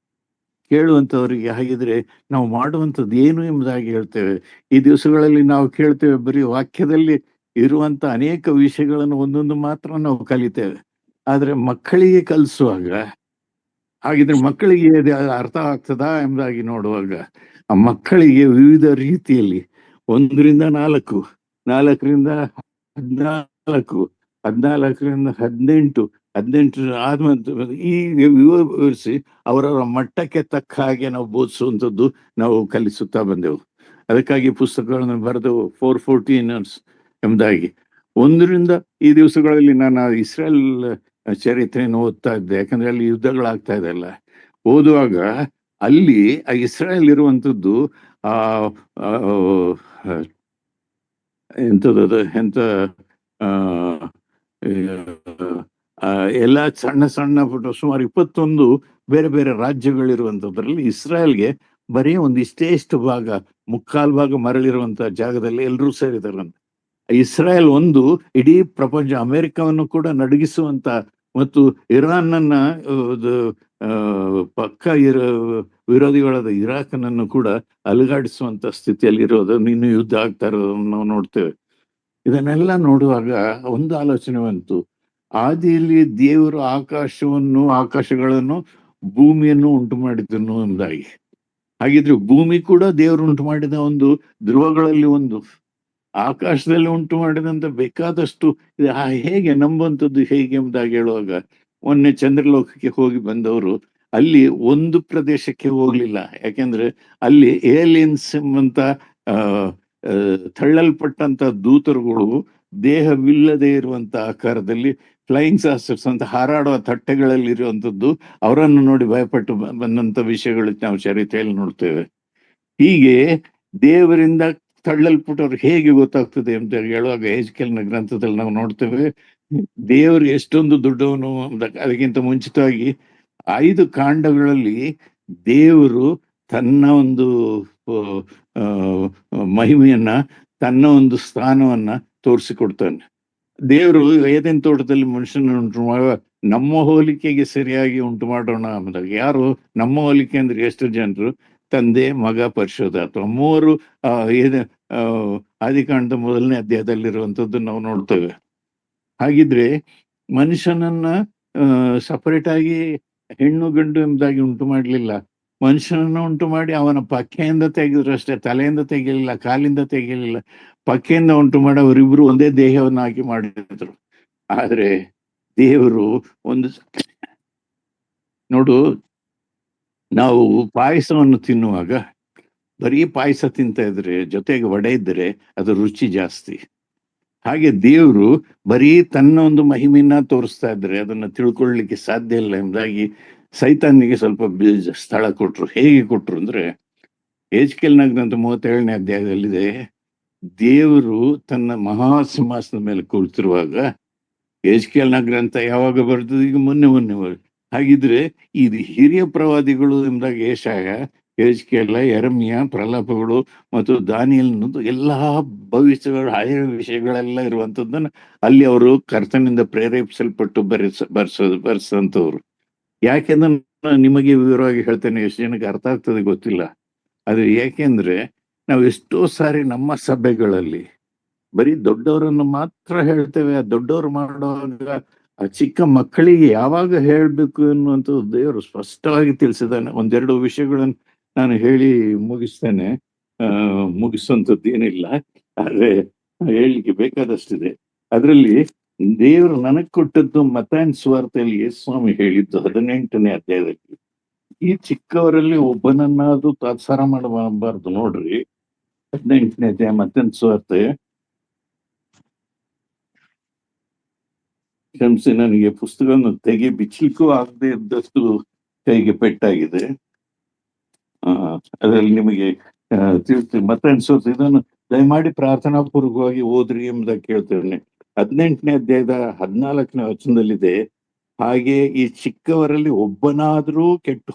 ಕೇಳುವಂಥವ್ರಿಗೆ ಹಾಗಿದ್ರೆ ನಾವು ಮಾಡುವಂಥದ್ದು ಏನು ಎಂಬುದಾಗಿ ಹೇಳ್ತೇವೆ. ಈ ದಿವಸಗಳಲ್ಲಿ ನಾವು ಕೇಳ್ತೇವೆ, ಬರೀ ವಾಕ್ಯದಲ್ಲಿ ಇರುವಂತ ಅನೇಕ ವಿಷಯಗಳನ್ನು ಒಂದೊಂದು ಮಾತ್ರ ನಾವು ಕಲಿತೇವೆ. ಆದ್ರೆ ಮಕ್ಕಳಿಗೆ ಕಲಿಸುವಾಗ, ಹಾಗಿದ್ರೆ ಮಕ್ಕಳಿಗೆ ಅರ್ಥ ಆಗ್ತದಾ ಎಂಬುದಾಗಿ ನೋಡುವಾಗ, ಆ ಮಕ್ಕಳಿಗೆ ವಿವಿಧ ರೀತಿಯಲ್ಲಿ 1ರಿಂದ 4, 4ರಿಂದ 14, 14ರಿಂದ 18, 18 ಆದ್ಮೇಲೆ ಈ ವಿವರಿಸಿ ಅವರವರ ಮಟ್ಟಕ್ಕೆ ತಕ್ಕ ಹಾಗೆ ನಾವು ಬೋಧಿಸುವಂಥದ್ದು ನಾವು ಕಲಿಸುತ್ತಾ ಬಂದೆವು. ಅದಕ್ಕಾಗಿ ಪುಸ್ತಕಗಳನ್ನು ಬರೆದು 414 ಎಂಬುದಾಗಿ. 1ರಿಂದ ಈ ದಿವಸಗಳಲ್ಲಿ ನಾನು ಇಸ್ರೇಲ್ ಚರಿತ್ರೆಯನ್ನು ಓದ್ತಾ ಇದ್ದೆ. ಯಾಕಂದ್ರೆ ಅಲ್ಲಿ ಯುದ್ಧಗಳಾಗ್ತಾ ಇದೆಲ್ಲ. ಓದುವಾಗ ಅಲ್ಲಿ ಆ ಇಸ್ರೇಲ್ ಇರುವಂಥದ್ದು ಎಂತ ಎಲ್ಲ ಸಣ್ಣ ಸಣ್ಣ ಸುಮಾರು 21 ಬೇರೆ ಬೇರೆ ರಾಜ್ಯಗಳಿರುವಂಥದ್ರಲ್ಲಿ ಇಸ್ರಾಯೇಲ್ಗೆ ಬರೀ ಒಂದು ಇಷ್ಟು ಭಾಗ, ಮುಕ್ಕಾಲು ಭಾಗ ಮರಳಿರುವಂತ ಜಾಗದಲ್ಲಿ ಎಲ್ಲರೂ ಸೇರಿದಾರಂತೆ. ಇಸ್ರಾಯೇಲ್ ಒಂದು ಇಡೀ ಪ್ರಪಂಚ, ಅಮೆರಿಕವನ್ನು ಕೂಡ ನಡುಗಿಸುವಂತ ಮತ್ತು ಇರಾನ್ನನ್ನ ಪಕ್ಕ ವಿರೋಧಿಗಳಾದ ಇರಾಕನನ್ನು ಕೂಡ ಅಲುಗಾಡಿಸುವಂತ ಸ್ಥಿತಿಯಲ್ಲಿ ಇರೋದು, ಇನ್ನು ಯುದ್ಧ ಆಗ್ತಾ ಇರೋದನ್ನು ನಾವು ನೋಡ್ತೇವೆ. ಇದನ್ನೆಲ್ಲ ನೋಡುವಾಗ ಒಂದು ಆಲೋಚನೆ ಬಂತು, ಆದಿಯಲ್ಲಿ ದೇವರು ಆಕಾಶಗಳನ್ನು ಭೂಮಿಯನ್ನು ಉಂಟು ಮಾಡಿದನು ಎಂಬುದಾಗಿ. ಹಾಗಿದ್ರೆ ಭೂಮಿ ಕೂಡ ದೇವರು ಉಂಟು ಮಾಡಿದ ಒಂದು ಧ್ರುವಗಳಲ್ಲಿ ಒಂದು, ಆಕಾಶದಲ್ಲಿ ಉಂಟು ಮಾಡಿದಂತ ಬೇಕಾದಷ್ಟು ಹೇಗೆ ನಂಬುವಂಥದ್ದು ಹೇಗೆ ಎಂಬುದಾಗಿ ಹೇಳುವಾಗ, ಮೊನ್ನೆ ಚಂದ್ರಲೋಕಕ್ಕೆ ಹೋಗಿ ಬಂದವರು ಅಲ್ಲಿ ಒಂದು ಪ್ರದೇಶಕ್ಕೆ ಹೋಗ್ಲಿಲ್ಲ. ಯಾಕೆಂದ್ರೆ ಅಲ್ಲಿ ಏಲಿಯನ್ಸ್ ಎಂಬಂತ ತಳ್ಳಲ್ಪಟ್ಟಂತ ದೂತರುಗಳು ದೇಹವಿಲ್ಲದೆ ಇರುವಂತ ಆಕಾರದಲ್ಲಿ ಫ್ಲೈಯಿಂಗ್ ಸಾಸರ್ಸ್ ಅಂತ ಹಾರಾಡುವ ತಟ್ಟೆಗಳಲ್ಲಿ ಇರುವಂತದ್ದು, ಅವರನ್ನು ನೋಡಿ ಭಯಪಟ್ಟು ಬಂದಂತ ವಿಷಯಗಳು ನಾವು ಚರಿತ್ರೆಯಲ್ಲಿ ನೋಡ್ತೇವೆ. ಹೀಗೆ ದೇವರಿಂದ ತಳ್ಳಲ್ಪಟ್ಟವ್ರು ಹೇಗೆ ಗೊತ್ತಾಗ್ತದೆ ಅಂತ ಹೇಳುವಾಗ ಎಜ್ಕೇಲನ ಗ್ರಂಥದಲ್ಲಿ ನಾವು ನೋಡ್ತೇವೆ, ದೇವರು ಎಷ್ಟೊಂದು ದೊಡ್ಡವನು. ಅದಕ್ಕಿಂತ ಮುಂಚಿತವಾಗಿ 5 ಕಾಂಡಗಳಲ್ಲಿ ದೇವರು ತನ್ನ ಒಂದು ಮಹಿಮೆಯನ್ನ, ತನ್ನ ಒಂದು ಸ್ಥಾನವನ್ನ ತೋರಿಸಿಕೊಡ್ತಾನೆ. ದೇವರು ಏದೇನ್ ತೋಟದಲ್ಲಿ ಮನುಷ್ಯನ ಉಂಟು ಮಾಡುವ ನಮ್ಮ ಹೋಲಿಕೆಗೆ ಸರಿಯಾಗಿ ಉಂಟು ಮಾಡೋಣ ಅಂದಾಗ, ಯಾರು ನಮ್ಮ ಹೋಲಿಕೆ ಅಂದ್ರೆ ಎಷ್ಟು ಜನರು? ತಂದೆ, ಮಗ, ಪರಿಶುದ್ಧಾತ್ಮ, ಮೂವರು ಆದಿಕಾಂಡದ 1ನೇ ಅಧ್ಯಾಯದಲ್ಲಿರುವಂಥದ್ದು ನಾವು ನೋಡ್ತೇವೆ. ಹಾಗಿದ್ರೆ ಮನುಷ್ಯನನ್ನ ಸಪರೇಟ್ ಆಗಿ ಹೆಣ್ಣು ಗಂಡು ಎಂಬುದಾಗಿ ಉಂಟು ಮಾಡಲಿಲ್ಲ. ಮನುಷ್ಯನನ್ನು ಉಂಟು ಮಾಡಿ ಅವನ ಪಕ್ಕೆಯಿಂದ ತೆಗೆದ್ರು ಅಷ್ಟೇ, ತಲೆಯಿಂದ ತೆಗೆಯಲಿಲ್ಲ, ಕಾಲಿಂದ ತೆಗೆಯಲಿಲ್ಲ. ಪಕ್ಕೆಯಿಂದ ಉಂಟು ಮಾಡಿ ಅವರಿಬ್ರು ಒಂದೇ ದೇಹವನ್ನಾಗಿ ಮಾಡಿದ್ರು. ಆದ್ರೆ ದೇವರು ಒಂದು ನೋಡು, ನಾವು ಪಾಯಸವನ್ನು ತಿನ್ನುವಾಗ ಬರೀ ಪಾಯಸ ತಿಂತ ಇದ್ರೆ ಜೊತೆಗೆ ವಡೆ ಇದ್ರೆ ಅದು ರುಚಿ ಜಾಸ್ತಿ. ಹಾಗೆ ದೇವರು ಬರೀ ತನ್ನ ಒಂದು ಮಹಿಮೆಯನ್ನ ತೋರಿಸ್ತಾ ಇದ್ರೆ ಅದನ್ನ ತಿಳ್ಕೊಳ್ಳಿಕ್ಕೆ ಸಾಧ್ಯ ಇಲ್ಲ ಎಂಬುದಾಗಿ ಸೈತಾನಿಗೆ ಸ್ವಲ್ಪ ಸ್ಥಳ ಕೊಟ್ರು. ಹೇಗೆ ಕೊಟ್ರು ಅಂದ್ರೆ, ಎಜ್ಕೇಲನ ಗ್ರಂಥ 37ನೇ ಅಧ್ಯಾಯದಲ್ಲಿದೆ, ದೇವರು ತನ್ನ ಮಹಾಸಿಂಹಾಸನದ ಮೇಲೆ ಕುಳಿತಿರುವಾಗ, ಎಜ್ಕೇಲನ ಗ್ರಂಥ ಯಾವಾಗ ಬರ್ತದೆ? ಈಗ ಮೊನ್ನೆ ಹಾಗಿದ್ರೆ ಇದು ಹಿರಿಯ ಪ್ರವಾದಿಗಳು ಎಂಬುದಾಗಿ ಯೆಶಾಯ, ಎಜ್ಕೇಲ, ಯೆರೆಮೀಯ, ಪ್ರಲಾಪಗಳು ಮತ್ತು ದಾನಿಯೇಲ್ ಎಲ್ಲಾ ಭವಿಷ್ಯಗಳು, ಹಳೆಯ ವಿಷಯಗಳೆಲ್ಲ ಇರುವಂತದ್ದನ್ನ ಅಲ್ಲಿ ಅವರು ಕರ್ತನಿಂದ ಪ್ರೇರೇಪಿಸಲ್ಪಟ್ಟು ಬರ್ಸಂತವ್ರು. ಯಾಕೆಂದ್ರೆ ನಿಮಗೆ ವಿವರವಾಗಿ ಹೇಳ್ತೇನೆ, ಎಷ್ಟು ಜನಕ್ಕೆ ಅರ್ಥ ಆಗ್ತದೆ ಗೊತ್ತಿಲ್ಲ. ಅದು ಯಾಕೆಂದ್ರೆ ನಾವು ಎಷ್ಟೋ ಸಾರಿ ನಮ್ಮ ಸಭೆಗಳಲ್ಲಿ ಬರೀ ದೊಡ್ಡವರನ್ನು ಮಾತ್ರ ಹೇಳ್ತೇವೆ. ಆ ದೊಡ್ಡವರು ಮಾಡುವಾಗ ಆ ಚಿಕ್ಕ ಮಕ್ಕಳಿಗೆ ಯಾವಾಗ ಹೇಳ್ಬೇಕು ಅನ್ನುವಂಥದ್ದು ದೇವರು ಸ್ಪಷ್ಟವಾಗಿ ತಿಳಿಸಿದ್ದಾನೆ. 1-2 ವಿಷಯಗಳನ್ನು ನಾನು ಹೇಳಿ ಮುಗಿಸ್ತೇನೆ. ಮುಗಿಸುವಂಥದ್ದು ಏನಿಲ್ಲ, ಆದ್ರೆ ಹೇಳಲಿಕ್ಕೆ ಬೇಕಾದಷ್ಟಿದೆ. ಅದರಲ್ಲಿ ದೇವರು ನನಗೆ ಕೊಟ್ಟದ್ದು ಮತ್ತಾಯನ ಸುವಾರ್ತೆಯಲ್ಲಿ ಯೇಸು ಸ್ವಾಮಿ ಹೇಳಿದ್ದು 18ನೇ ಅಧ್ಯಾಯದಲ್ಲಿ, ಈ ಚಿಕ್ಕವರಲ್ಲಿ ಒಬ್ಬನನ್ನಾದ್ರೂ ತಾತ್ಸಾರ ಮಾಡಬಾರ್ದು. ನೋಡ್ರಿ, 18ನೇ ಅಧ್ಯಾಯ ಮತ್ತಾಯನ ಸುವಾರ್ತೆ. ಕ್ಷಮಿಸಿ, ನನಗೆ ಪುಸ್ತಕವನ್ನು ಬಿಚ್ಚಲಿಕ್ಕೂ ಆಗದೆ ಇದ್ದಷ್ಟು ಕೈಗೆ ಪೆಟ್ಟಾಗಿದೆ. ಅದರಲ್ಲಿ ನಿಮಗೆ ತಿಳಿಸ್ತೀನಿ. ಮತ್ತಾಯನ ಸುವಾರ್ತೆ ಇದನ್ನು ದಯಮಾಡಿ ಪ್ರಾರ್ಥನಾ ಪೂರ್ವಕವಾಗಿ ಓದ್ರಿ ಎಂಬುದಾಗಿ ಕೇಳ್ತೇನೆ. 18ನೇ ಅಧ್ಯಾಯದ 14ನೇ ವಚನದಲ್ಲಿದೆ, ಹಾಗೆ ಈ ಚಿಕ್ಕವರಲ್ಲಿ ಒಬ್ಬನಾದ್ರೂ ಕೆಟ್ಟು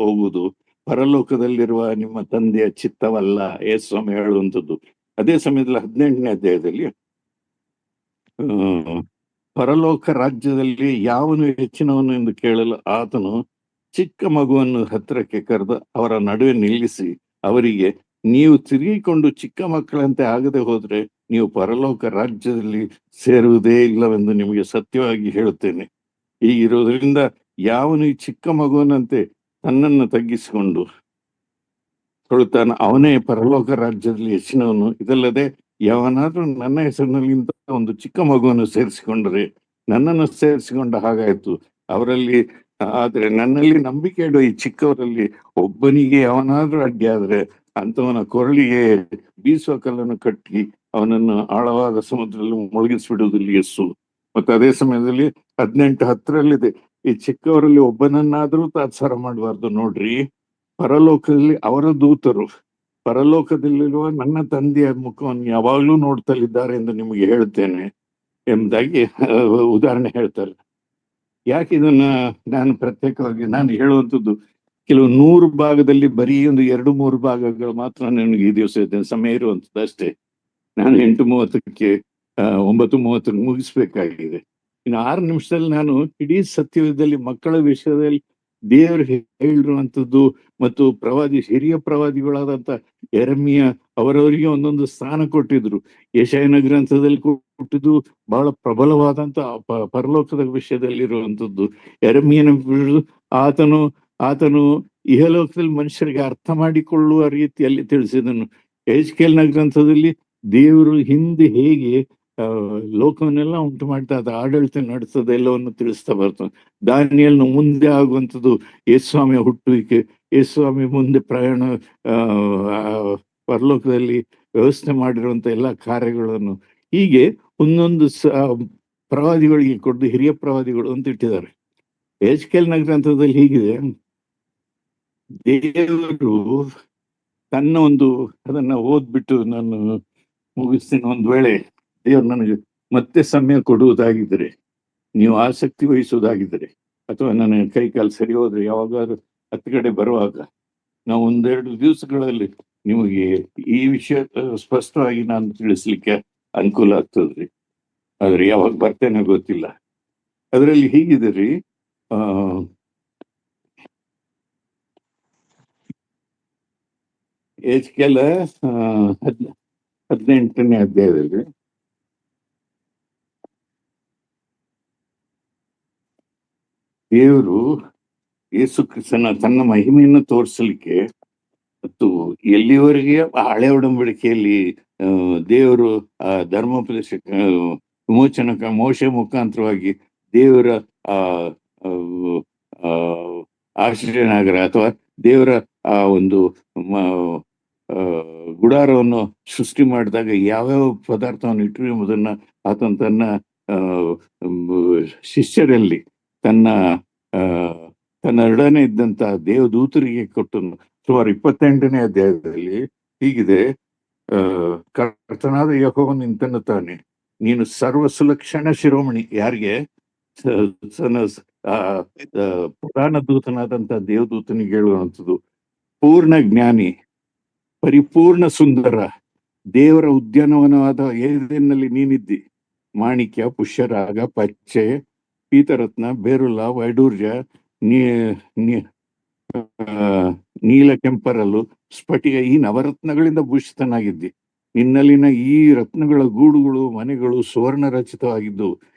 ಹೋಗುವುದು ಪರಲೋಕದಲ್ಲಿರುವ ನಿಮ್ಮ ತಂದೆಯ ಚಿತ್ತವಲ್ಲ, ಯೇಸು ಸ್ವಾಮಿ ಹೇಳುವಂಥದ್ದು. ಅದೇ ಸಮಯದಲ್ಲಿ 18ನೇ ಅಧ್ಯಾಯದಲ್ಲಿ ಪರಲೋಕ ರಾಜ್ಯದಲ್ಲಿ ಯಾವನು ಹೆಚ್ಚಿನವನು ಎಂದು ಕೇಳಲು ಆತನು ಚಿಕ್ಕ ಮಗುವನ್ನು ಹತ್ತಿರಕ್ಕೆ ಕರೆದು ಅವರ ನಡುವೆ ನಿಲ್ಲಿಸಿ ಅವರಿಗೆ, ನೀವು ತಿರುಗಿಕೊಂಡು ಚಿಕ್ಕ ಮಕ್ಕಳಂತೆ ಆಗದೆ ಹೋದ್ರೆ ನೀವು ಪರಲೋಕ ರಾಜ್ಯದಲ್ಲಿ ಸೇರುವುದೇ ಇಲ್ಲವೆಂದು ನಿಮಗೆ ಸತ್ಯವಾಗಿ ಹೇಳುತ್ತೇನೆ. ಹೀಗಿರೋದ್ರಿಂದ ಯಾವನು ಈ ಚಿಕ್ಕ ಮಗುವನಂತೆ ತನ್ನನ್ನು ತಗ್ಗಿಸಿಕೊಂಡು ತೊಳುತ್ತಾನ ಅವನೇ ಪರಲೋಕ ರಾಜ್ಯದಲ್ಲಿ ಹೆಚ್ಚಿನವನು. ಇದಲ್ಲದೆ ಯಾವನಾದ್ರೂ ನನ್ನ ಹೆಸರಿನಲ್ಲಿಂದ ಒಂದು ಚಿಕ್ಕ ಮಗುವನ್ನು ಸೇರಿಸಿಕೊಂಡ್ರೆ ನನ್ನನ್ನು ಸೇರಿಸಿಕೊಂಡ ಹಾಗಾಯ್ತು. ಅವರಲ್ಲಿ ಆದ್ರೆ ನನ್ನಲ್ಲಿ ನಂಬಿಕೆ ಇಡುವ ಈ ಚಿಕ್ಕವರಲ್ಲಿ ಒಬ್ಬನಿಗೆ ಅವನಾದ್ರೂ ಅಡ್ಡಿ ಆದ್ರೆ ಅಂತವನ ಕೊರಳಿಗೆ ಬೀಸುವ ಕಲ್ಲನ್ನು ಕಟ್ಟಿ ಅವನನ್ನು ಆಳವಾದ ಸಮುದ್ರದಲ್ಲಿ ಮುಳುಗಿಸ್ಬಿಡುವುದಿಲ್ಲ ಯೇಸು. ಮತ್ತೆ ಅದೇ ಸಮಯದಲ್ಲಿ 18:10 ಈ ಚಿಕ್ಕವರಲ್ಲಿ ಒಬ್ಬನನ್ನಾದ್ರೂ ತಾತ್ಸಾರ ಮಾಡಬಾರ್ದು. ನೋಡ್ರಿ, ಪರಲೋಕದಲ್ಲಿ ಅವರ ದೂತರು ಪರಲೋಕದಲ್ಲಿರುವ ನನ್ನ ತಂದೆಯ ಮುಖವನ್ನು ಯಾವಾಗ್ಲೂ ನೋಡ್ತಲಿದ್ದಾರೆ ಎಂದು ನಿಮಗೆ ಹೇಳ್ತೇನೆ ಎಂಬುದಾಗಿ ಉದಾಹರಣೆ ಹೇಳ್ತಾರೆ. ಯಾಕೆ ಇದನ್ನ ನಾನು ಪ್ರತ್ಯೇಕವಾಗಿ ನಾನು ಹೇಳುವಂಥದ್ದು, ಕೆಲವು 100 ಭಾಗದಲ್ಲಿ ಬರೀ ಒಂದು 2-3 ಭಾಗಗಳು ಮಾತ್ರ ನನಗೆ ಈ ದಿವಸ ಸಮಯ ಇರುವಂಥದ್ದು ಅಷ್ಟೇ. ನಾನು 8:30ಕ್ಕೆ 9:30ಕ್ಕೆ ಮುಗಿಸ್ಬೇಕಾಗಿದೆ. ಇನ್ನು 6 ನಿಮಿಷದಲ್ಲಿ ನಾನು ಇಡೀ ಸತ್ಯವೇದದಲ್ಲಿ ಮಕ್ಕಳ ವಿಷಯದಲ್ಲಿ ದೇವರು ಹೇಳಿರುವಂಥದ್ದು ಮತ್ತು ಹಿರಿಯ ಪ್ರವಾದಿಗಳಾದಂತ ಯೆರೆಮೀಯ ಅವರವರಿಗೆ ಒಂದೊಂದು ಸ್ಥಾನ ಕೊಟ್ಟಿದ್ರು. ಯೆಶಾಯನ ಗ್ರಂಥದಲ್ಲಿ ಕೊಟ್ಟಿದ್ದು ಬಹಳ ಪ್ರಬಲವಾದಂತ ಪರಲೋಕದ ವಿಷಯದಲ್ಲಿರುವಂಥದ್ದು. ಯೆರೆಮೀಯನ ಆತನು ಆತನು ಇಹಲೋಕದಲ್ಲಿ ಮನುಷ್ಯರಿಗೆ ಅರ್ಥ ಮಾಡಿಕೊಳ್ಳುವ ರೀತಿಯಲ್ಲಿ ತಿಳಿಸಿದನು. ಯೆಹೆಜ್ಕೇಲನ ಗ್ರಂಥದಲ್ಲಿ ದೇವರು ಹಿಂದೆ ಹೇಗೆ ಲೋಕವನ್ನೆಲ್ಲ ಉಂಟು ಮಾಡ್ತಾ ಅದ ಆಡಳಿತ ನಡೆಸೋದು ಎಲ್ಲವನ್ನು ತಿಳಿಸ್ತಾ ಬರ್ತದೆ. ದಾನಿಯೇಲನ ಮುಂದೆ ಆಗುವಂಥದ್ದು, ಯೇಸುಸ್ವಾಮಿಯ ಹುಟ್ಟುವಿಕೆ, ಯೇಸುಸ್ವಾಮಿ ಮುಂದೆ ಪ್ರಯಾಣ, ಪರಲೋಕದಲ್ಲಿ ವ್ಯವಸ್ಥೆ ಮಾಡಿರುವಂತ ಎಲ್ಲ ಕಾರ್ಯಗಳನ್ನು ಹೀಗೆ ಒಂದೊಂದು ಪ್ರವಾದಿಗಳಿಗೆ ಕೊಟ್ಟು ಹಿರಿಯ ಪ್ರವಾದಿಗಳು ಅಂತ ಇಟ್ಟಿದ್ದಾರೆ. ಯೆಹೆಜ್ಕೇಲನ ಗ್ರಂಥದಲ್ಲಿ ಹೀಗಿದೆ, ದೇವರು ತನ್ನ ಅದನ್ನ ಓದ್ಬಿಟ್ಟು ನಾನು ಮುಗಿಸ್ತೀನಿ. ಒಂದ್ ವೇಳೆ ದೇವರು ನನಗೆ ಮತ್ತೆ ಸಮಯ ಕೊಡುವುದಾಗಿದ್ದರೆ, ನೀವು ಆಸಕ್ತಿ ವಹಿಸುವುದಾಗಿದ್ದರೆ, ಅಥವಾ ನನ್ನ ಕೈ ಕಾಲು ಸರಿ ಹೋದ್ರೆ ಯಾವಾಗಾದ್ರೂ ಹತ್ತು ಕಡೆ ಬರುವಾಗ ನಾವು 1-2 ದಿವಸಗಳಲ್ಲಿ ನಿಮಗೆ ಈ ವಿಷಯ ಸ್ಪಷ್ಟವಾಗಿ ನಾನು ತಿಳಿಸ್ಲಿಕ್ಕೆ ಅನುಕೂಲ ಆಗ್ತದ್ರಿ. ಆದ್ರೆ ಯಾವಾಗ ಬರ್ತೇನೆ ಗೊತ್ತಿಲ್ಲ. ಅದರಲ್ಲಿ ಹೀಗಿದೆ ರೀ, ಯೆಹೆಜ್ಕೇಲ 18ನೇ ಅಧ್ಯಾಯದಲ್ಲಿ ದೇವರು ಯೇಸು ಕ್ರಿಸ್ತನ ತನ್ನ ಮಹಿಮೆಯನ್ನು ತೋರಿಸಲಿಕ್ಕೆ ಮತ್ತು ಎಲ್ಲಿವರೆಗೆ ಹಳೆ ಒಡಂಬಡಿಕೆಯಲ್ಲಿ ದೇವರು ಧರ್ಮೋಪದೇಶ ವಿಮೋಚನ ಮೋಶೆ ಮುಖಾಂತರವಾಗಿ ದೇವರ ಆಶ್ರಯನಾಗರ ಅಥವಾ ದೇವರ ಒಂದು ಗುಡಾರವನ್ನು ಸೃಷ್ಟಿ ಮಾಡಿದಾಗ ಯಾವ್ಯಾವ ಪದಾರ್ಥವನ್ನು ಇಟ್ಟರು ಎಂಬುದನ್ನ ಆತನ ತನ್ನ ಶಿಷ್ಯರಲ್ಲಿ ತನ್ನ ಎರಡನೇ ಇದ್ದಂತ ದೇವದೂತರಿಗೆ ಕೊಟ್ಟು ಸುಮಾರು 28ನೇ ಅಧ್ಯಾಯದಲ್ಲಿ ಹೀಗಿದೆ, ಕರ್ತನಾದ ಯೆಹೋವನು ಇಂತೆನ್ನುತ್ತಾನೆ, ನೀನು ಸರ್ವ ಸುಲಕ್ಷಣ ಶಿರೋಮಣಿ. ಯಾರಿಗೆ? ಪ್ರಧಾನ ದೂತನಾದಂತ ದೇವದೂತನಿಗೆ ಹೇಳುವಂಥದ್ದು. ಪೂರ್ಣ ಜ್ಞಾನಿ, ಪರಿಪೂರ್ಣ ಸುಂದರ, ದೇವರ ಉದ್ಯಾನವನವಾದ ಏದೆನ್ನಲ್ಲಿ ನೀನಿದ್ದಿ. ಮಾಣಿಕ್ಯ, ಪುಷ್ಯರಾಗ, ಪಚ್ಚೆ, ಪೀತರತ್ನ, ಬೇರುಲ, ವೈಡೂರ್ಯ, ನೀಲ ಕೆಂಪರಲು, ಸ್ಫಟಿಕ, ಈ ನವರತ್ನಗಳಿಂದ ಭೂಷಿತನಾಗಿದ್ದಿ. ನಿನ್ನಲ್ಲಿನ ಈ ರತ್ನಗಳ ಗೂಡುಗಳು ಮನೆಗಳು ಸುವರ್ಣ ರಚಿತವಾಗಿದ್ದು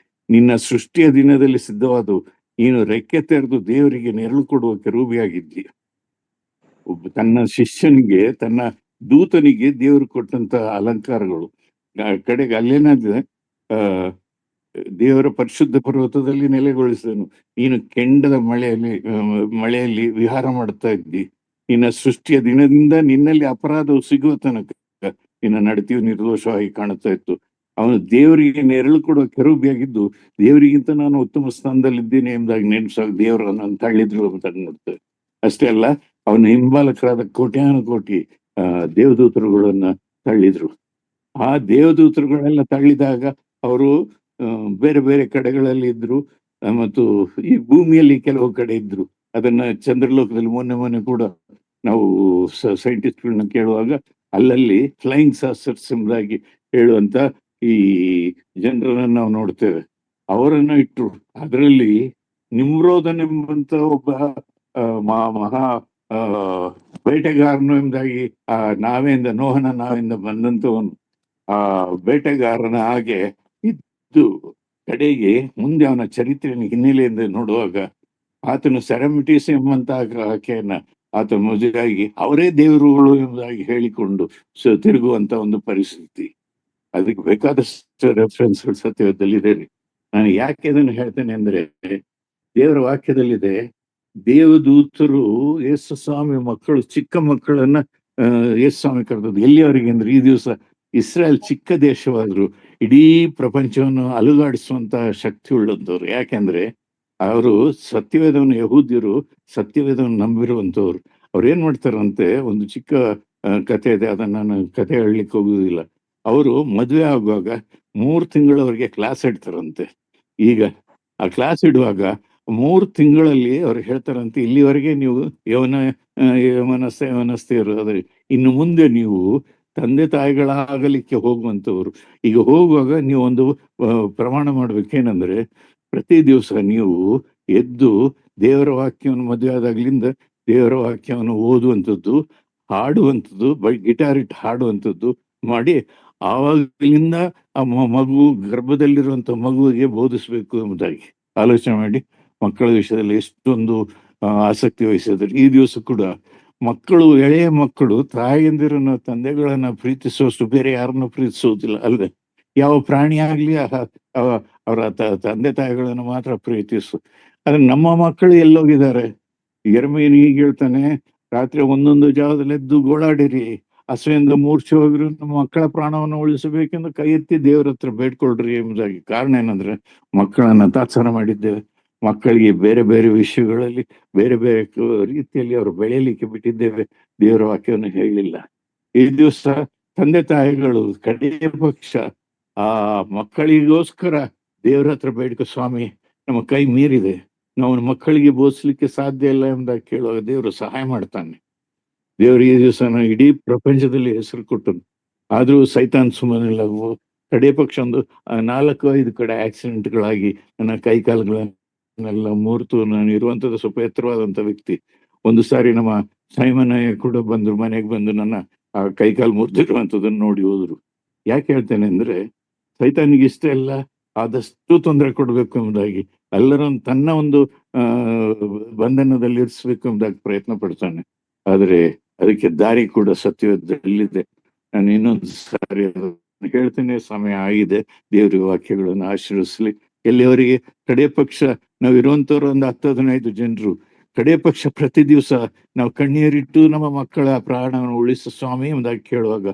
ನಿನ್ನ ಸೃಷ್ಟಿಯ ದಿನದಲ್ಲಿ ಸಿದ್ಧವಾದವು. ನೀನು ರೆಕ್ಕೆ ತೆರೆದು ದೇವರಿಗೆ ನೆರಳು ಕೊಡುವ ಕೆರೂಬಿಯಾಗಿದ್ದಿ. ತನ್ನ ಶಿಷ್ಯನಿಗೆ, ತನ್ನ ದೂತನಿಗೆ ದೇವರು ಕೊಟ್ಟಂತ ಅಲಂಕಾರಗಳು. ಕಡೆಗೆ ಅಲ್ಲೇನಾದ್ರೆ ದೇವರ ಪರಿಶುದ್ಧ ಪರ್ವತದಲ್ಲಿ ನೆಲೆಗೊಳಿಸಿದನು. ನೀನು ಕೆಂಡದ ಮಳೆಯಲ್ಲಿ ವಿಹಾರ ಮಾಡ್ತಾ ಇದ್ದಿ. ನಿನ್ನ ಸೃಷ್ಟಿಯ ದಿನದಿಂದ ನಿನ್ನಲ್ಲಿ ಅಪರಾಧವು ಸಿಗುವ ತನಕ ನಿನ್ನ ನಡತೆಯು ನಿರ್ದೋಷವಾಗಿ ಕಾಣುತ್ತಾ ಇತ್ತು. ಅವನು ದೇವರಿಗೆ ನೆರಳು ಕೊಡುವ ಕೆರೂಬಿಯಾಗಿದ್ದು ದೇವರಿಗಿಂತ ನಾನು ಉತ್ತಮ ಸ್ಥಾನದಲ್ಲಿದ್ದೇನೆ ಎಂಬುದಾಗಿ ನೆನಪಿಸಾಗ ದೇವರನ್ನು ತಳ್ಳಿದ್ರು ಅಂತ ನೋಡ್ತೇವೆ. ಅಷ್ಟೇ ಅಲ್ಲ, ಅವನ ಹಿಂಬಾಲಕರಾದ ಕೋಟ್ಯಾನುಕೋಟಿ ದೇವದೂತರುಗಳನ್ನ ತಳ್ಳಿದ್ರು. ಆ ದೇವದೂತರುಗಳೆಲ್ಲ ತಳ್ಳಿದಾಗ ಅವರು ಬೇರೆ ಬೇರೆ ಕಡೆಗಳಲ್ಲಿ ಇದ್ರು ಮತ್ತು ಈ ಭೂಮಿಯಲ್ಲಿ ಕೆಲವು ಕಡೆ ಇದ್ರು. ಅದನ್ನ ಚಂದ್ರಲೋಕದಲ್ಲಿ ಮೊನ್ನೆ ಕೂಡ ನಾವು ಸೈಂಟಿಸ್ಟ್ಗಳನ್ನ ಕೇಳುವಾಗ ಅಲ್ಲಲ್ಲಿ ಫ್ಲೈಯಿಂಗ್ ಸಾಸರ್ಸ್ ಎಂಬುದಾಗಿ ಹೇಳುವಂತ ಈ ಜನರನ್ನ ನಾವು ನೋಡ್ತೇವೆ. ಅವರನ್ನ ಇಟ್ರು. ಅದರಲ್ಲಿ ನಿಮ್ರೋಧನೆಂಬಂತ ಒಬ್ಬ ಮಹಾ ಬೇಟೆಗಾರನು ಎಂಬುದಾಗಿ ನೋಹನ ನಾವೆಯಿಂದ ಬಂದಂತವನು ಆ ಬೇಟೆಗಾರನ ಹಾಗೆ ಇದ್ದು ಕಡೆಗೆ ಮುಂದೆ ಅವನ ಚರಿತ್ರೆಯನ್ನು ಹಿನ್ನೆಲೆಯಿಂದ ನೋಡುವಾಗ ಆತನು ಸೆರೆಮಿಟೀಸ್ ಎಂಬಂತಹ ಆಕೆಯನ್ನ ಆತ ಮದುವೆಯಾಗಿ ಅವರೇ ದೇವರುಗಳು ಎಂಬುದಾಗಿ ಹೇಳಿಕೊಂಡು ತಿರುಗುವಂತ ಒಂದು ಪರಿಸ್ಥಿತಿ. ಅದಕ್ಕೆ ಬೇಕಾದಷ್ಟು ರೆಫರೆನ್ಸ್ಗಳು ಸತ್ಯದಲ್ಲಿದೆ. ನಾನು ಯಾಕೆ ಅದನ್ನು ಹೇಳ್ತೇನೆ ಅಂದ್ರೆ, ದೇವರ ವಾಕ್ಯದಲ್ಲಿದೆ, ದೇವದೂತರು ಯೇಸು ಸ್ವಾಮಿ ಮಕ್ಕಳು, ಚಿಕ್ಕ ಮಕ್ಕಳನ್ನ ಯೇಸು ಸ್ವಾಮಿ ಕರೆದದ್ದು ಎಲ್ಲಿಯವರೆಗೆ ಅಂದ್ರೆ, ಈ ದಿವಸ ಇಸ್ರೇಲ್ ಚಿಕ್ಕ ದೇಶವಾದ್ರು ಇಡೀ ಪ್ರಪಂಚವನ್ನು ಅಲುಗಾಡಿಸುವಂತ ಶಕ್ತಿ ಉಳ್ಳಂತವ್ರು. ಯಾಕೆಂದ್ರೆ ಅವರು ಸತ್ಯವೇದವನ್ನು, ಯಹೂದ್ಯರು ಸತ್ಯವೇದವನ್ನು ನಂಬಿರುವಂತವ್ರು. ಅವ್ರು ಏನ್ ಮಾಡ್ತಾರಂತೆ, ಒಂದು ಚಿಕ್ಕ ಕಥೆ ಇದೆ, ಅದನ್ನ ನಾನು ಕಥೆ ಹೇಳಲಿಕ್ಕೆ ಹೋಗುದಿಲ್ಲ. ಅವರು ಮದುವೆ ಆಗುವಾಗ 3 ತಿಂಗಳವರೆಗೆ ಕ್ಲಾಸ್ ಇಡ್ತಾರಂತೆ. ಈಗ ಆ ಕ್ಲಾಸ್ ಇಡುವಾಗ 3 ತಿಂಗಳಲ್ಲಿ ಅವ್ರು ಹೇಳ್ತಾರಂತೆ, ಇಲ್ಲಿವರೆಗೆ ನೀವು ಯವನಸ್ಥೆಯರು, ಆದ್ರೆ ಇನ್ನು ಮುಂದೆ ನೀವು ತಂದೆ ತಾಯಿಗಳಾಗಲಿಕ್ಕೆ ಹೋಗುವಂಥವ್ರು. ಈಗ ಹೋಗುವಾಗ ನೀವು ಒಂದು ಪ್ರಮಾಣ ಮಾಡ್ಬೇಕೇನಂದ್ರೆ, ಪ್ರತಿ ದಿವಸ ನೀವು ಎದ್ದು ದೇವರ ವಾಕ್ಯವನ್ನು, ಮದುವೆ ಆದಾಗ್ಲಿಂದ ದೇವರ ವಾಕ್ಯವನ್ನು ಓದುವಂಥದ್ದು, ಹಾಡುವಂಥದ್ದು, ಗಿಟಾರ್ ಇಟ್ಟು ಹಾಡುವಂಥದ್ದು ಮಾಡಿ, ಆವಾಗಲಿಂದ ಆ ಮಗು, ಗರ್ಭದಲ್ಲಿರುವಂಥ ಮಗುವಿಗೆ ಬೋಧಿಸ್ಬೇಕು ಎಂಬುದಾಗಿ ಆಲೋಚನೆ ಮಾಡಿ ಮಕ್ಕಳ ವಿಷಯದಲ್ಲಿ ಎಷ್ಟೊಂದು ಆಸಕ್ತಿ ವಹಿಸಿದ್ರು. ಈ ದಿವಸ ಕೂಡ ಮಕ್ಕಳು, ಎಳೆಯ ಮಕ್ಕಳು ತಾಯಂದಿರನ್ನ, ತಂದೆಗಳನ್ನ ಪ್ರೀತಿಸುವಷ್ಟು ಬೇರೆ ಯಾರನ್ನು ಪ್ರೀತಿಸುವುದಿಲ್ಲ ಅಲ್ಲದೆ. ಯಾವ ಪ್ರಾಣಿ ಆಗ್ಲಿ ಅವರ ತಂದೆ ತಾಯಿಗಳನ್ನು ಮಾತ್ರ ಪ್ರೀತಿಸು. ಆದ್ರೆ ನಮ್ಮ ಮಕ್ಕಳು ಎಲ್ಲೋಗಿದ್ದಾರೆ? ಯೆರೆಮೀಯನು ಹೀಗೆ ಹೇಳ್ತಾನೆ, ರಾತ್ರಿ 1 ಜಾವದಲ್ಲಿ ಎದ್ದು ಗೋಳಾಡಿರಿ, ಹಸುವಿಂದ ಮೂರ್ಛೆ ಹೋಗಿರು, ನಮ್ಮ ಮಕ್ಕಳ ಪ್ರಾಣವನ್ನು ಉಳಿಸಬೇಕೆಂದು ಕೈ ಎತ್ತಿ ದೇವರ ಹತ್ರ ಬೇಡ್ಕೊಳ್ರಿ ಎಂಬುದಾಗಿ. ಕಾರಣ ಏನಂದ್ರೆ, ಮಕ್ಕಳನ್ನ ತಾತ್ಸಾರ ಮಾಡಿದ್ದೇವೆ. ಮಕ್ಕಳಿಗೆ ಬೇರೆ ಬೇರೆ ವಿಷಯಗಳಲ್ಲಿ ಬೇರೆ ಬೇರೆ ರೀತಿಯಲ್ಲಿ ಅವರು ಬೆಳೆಯಲಿಕ್ಕೆ ಬಿಟ್ಟಿದ್ದೇವೆ. ದೇವರ ವಾಕ್ಯವನ್ನು ಹೇಳಿಲ್ಲ. ಈ ದಿವಸ ತಂದೆ ತಾಯಿಗಳು ಕಡೆಯ ಪಕ್ಷ ಆ ಮಕ್ಕಳಿಗೋಸ್ಕರ ದೇವರ ಹತ್ರ ಬೇಡಿಕೊ, ಸ್ವಾಮಿ ನಮ್ಮ ಕೈ ಮೀರಿದೆ, ನಾವು ಮಕ್ಕಳಿಗೆ ಬೋಧಿಸ್ಲಿಕ್ಕೆ ಸಾಧ್ಯ ಇಲ್ಲ ಎಂಬುದಾಗಿ ಕೇಳುವಾಗ ದೇವರು ಸಹಾಯ ಮಾಡ್ತಾನೆ. ದೇವರು ಈ ದಿವಸ ಇಡೀ ಪ್ರಪಂಚದಲ್ಲಿ ಹೆಸರು ಕೊಟ್ಟನು. ಆದ್ರೂ ಸೈತಾನ್ ಸುಮ್ಮನಿಲ್ಲ. ಕಡೆ ಪಕ್ಷ ಒಂದು 4-5 ಕಡೆ ಆಕ್ಸಿಡೆಂಟ್ಗಳಾಗಿ ನನ್ನ ಕೈ ಕಾಲುಗಳನ್ನೆಲ್ಲ ಮುರಿತು. ನಾನು ಇರುವಂತದ್ದು ಸ್ವಲ್ಪ ಎತ್ತರವಾದಂತ ವ್ಯಕ್ತಿ. ಒಂದು ಸಾರಿ ನಮ್ಮ ಸೈಮನಯ್ಯ ಕೂಡ ಬಂದ್ರು, ಮನೆಗೆ ಬಂದು ನನ್ನ ಆ ಕೈ ಕಾಲು ಮುರಿದಿರುವಂಥದ್ದನ್ನು ನೋಡಿ ಹೋದ್ರು. ಯಾಕೆ ಹೇಳ್ತೇನೆ ಅಂದ್ರೆ, ಸೈತಾನಿಗೆ ಇಷ್ಟ ಇಲ್ಲ ಆದಷ್ಟು ತೊಂದರೆ ಕೊಡ್ಬೇಕು ಎಂಬುದಾಗಿ, ಎಲ್ಲರನ್ನು ತನ್ನ ಒಂದು ಬಂಧನದಲ್ಲಿ ಇರಿಸ್ಬೇಕು ಎಂಬುದಾಗಿ ಪ್ರಯತ್ನ ಪಡ್ತಾನೆ. ಆದ್ರೆ ಅದಕ್ಕೆ ದಾರಿ ಕೂಡ ಸತ್ಯದಲ್ಲಿದೆ. ನಾನು ಇನ್ನೊಂದು ಸಾರಿ ಹೇಳ್ತೇನೆ, ಸಮಯ ಆಗಿದೆ. ದೇವರ ವಾಕ್ಯಗಳನ್ನು ಆಶೀರ್ವಿಸಲಿ. ಎಲ್ಲಿಯವರೆಗೆ ಕಡೆ ಪಕ್ಷ ನಾವು ಇರುವಂತವ್ರು ಒಂದು 10-15 ಜನರು, ಕಡೆ ಪಕ್ಷ ಪ್ರತಿ ದಿವಸ ನಾವು ಕಣ್ಣೀರಿಟ್ಟು ನಮ್ಮ ಮಕ್ಕಳ ಪ್ರಾಣವನ್ನು ಉಳಿಸು ಸ್ವಾಮಿ ಎಂಬುದಾಗಿ ಕೇಳುವಾಗ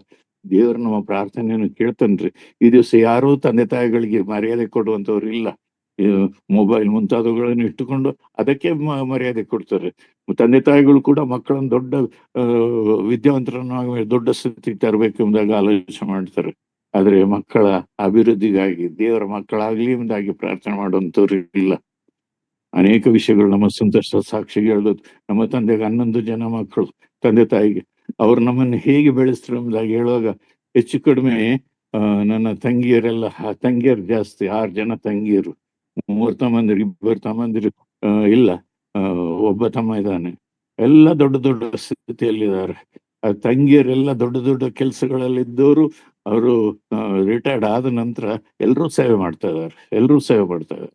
ದೇವರು ನಮ್ಮ ಪ್ರಾರ್ಥನೆಯನ್ನು ಕೇಳ್ತಾನ್ರಿ. ಈ ದಿವಸ ಯಾರೂ ತಂದೆ ತಾಯಿಗಳಿಗೆ ಮರ್ಯಾದೆ ಕೊಡುವಂತವ್ರು ಇಲ್ಲ. ಮೊಬೈಲ್ ಮುಂತಾದವುಗಳನ್ನು ಇಟ್ಟುಕೊಂಡು ಅದಕ್ಕೆ ಮರ್ಯಾದೆ ಕೊಡ್ತಾರೆ. ತಂದೆ ತಾಯಿಗಳು ಕೂಡ ಮಕ್ಕಳನ್ನು ದೊಡ್ಡ ವಿದ್ಯಾವಂತರನ್ನು ದೊಡ್ಡ ಸ್ಥಿತಿಗೆ ತರಬೇಕು ಎಂಬುದಾಗಿ ಆಲೋಚನೆ ಮಾಡ್ತಾರೆ. ಆದ್ರೆ ಮಕ್ಕಳ ಅಭಿವೃದ್ಧಿಗಾಗಿ ದೇವರ ಮಕ್ಕಳಾಗ್ಲಿ ಎಂಬುದಾಗಿ ಪ್ರಾರ್ಥನೆ ಮಾಡುವಂತವ್ರು ಇಲ್ಲ. ಅನೇಕ ವಿಷಯಗಳು ನಮ್ಮ ಸಂತೋಷ ಸಾಕ್ಷಿಗೆ ಹೇಳೋದು. ನಮ್ಮ ತಂದೆಗೆ 11 ಜನ ಮಕ್ಕಳು, ತಂದೆ ತಾಯಿಗೆ ಅವ್ರು ನಮ್ಮನ್ನು ಹೇಗೆ ಬೆಳೆಸ್ತರು ಎಂಬುದಾಗಿ ಹೇಳುವಾಗ, ಹೆಚ್ಚು ಕಡಿಮೆ ನನ್ನ ತಂಗಿಯರೆಲ್ಲ, ತಂಗಿಯರು ಜಾಸ್ತಿ, 6 ಜನ ತಂಗಿಯರು, 3 ತಮ್ಮಂದಿರು, 2 ತಮ್ಮಂದಿರು ಇಲ್ಲ, ಒಬ್ಬ ತಮ್ಮ ಇದ್ದಾನೆ. ಎಲ್ಲ ದೊಡ್ಡ ದೊಡ್ಡ ಸ್ಥಿತಿಯಲ್ಲಿದ್ದಾರೆ. ತಂಗಿಯರೆಲ್ಲ ದೊಡ್ಡ ದೊಡ್ಡ ಕೆಲಸಗಳಲ್ಲಿದ್ದವರು. ಅವರು ರಿಟೈರ್ಡ್ ಆದ ನಂತರ ಎಲ್ಲರೂ ಸೇವೆ ಮಾಡ್ತಾ ಇದ್ದಾರೆ.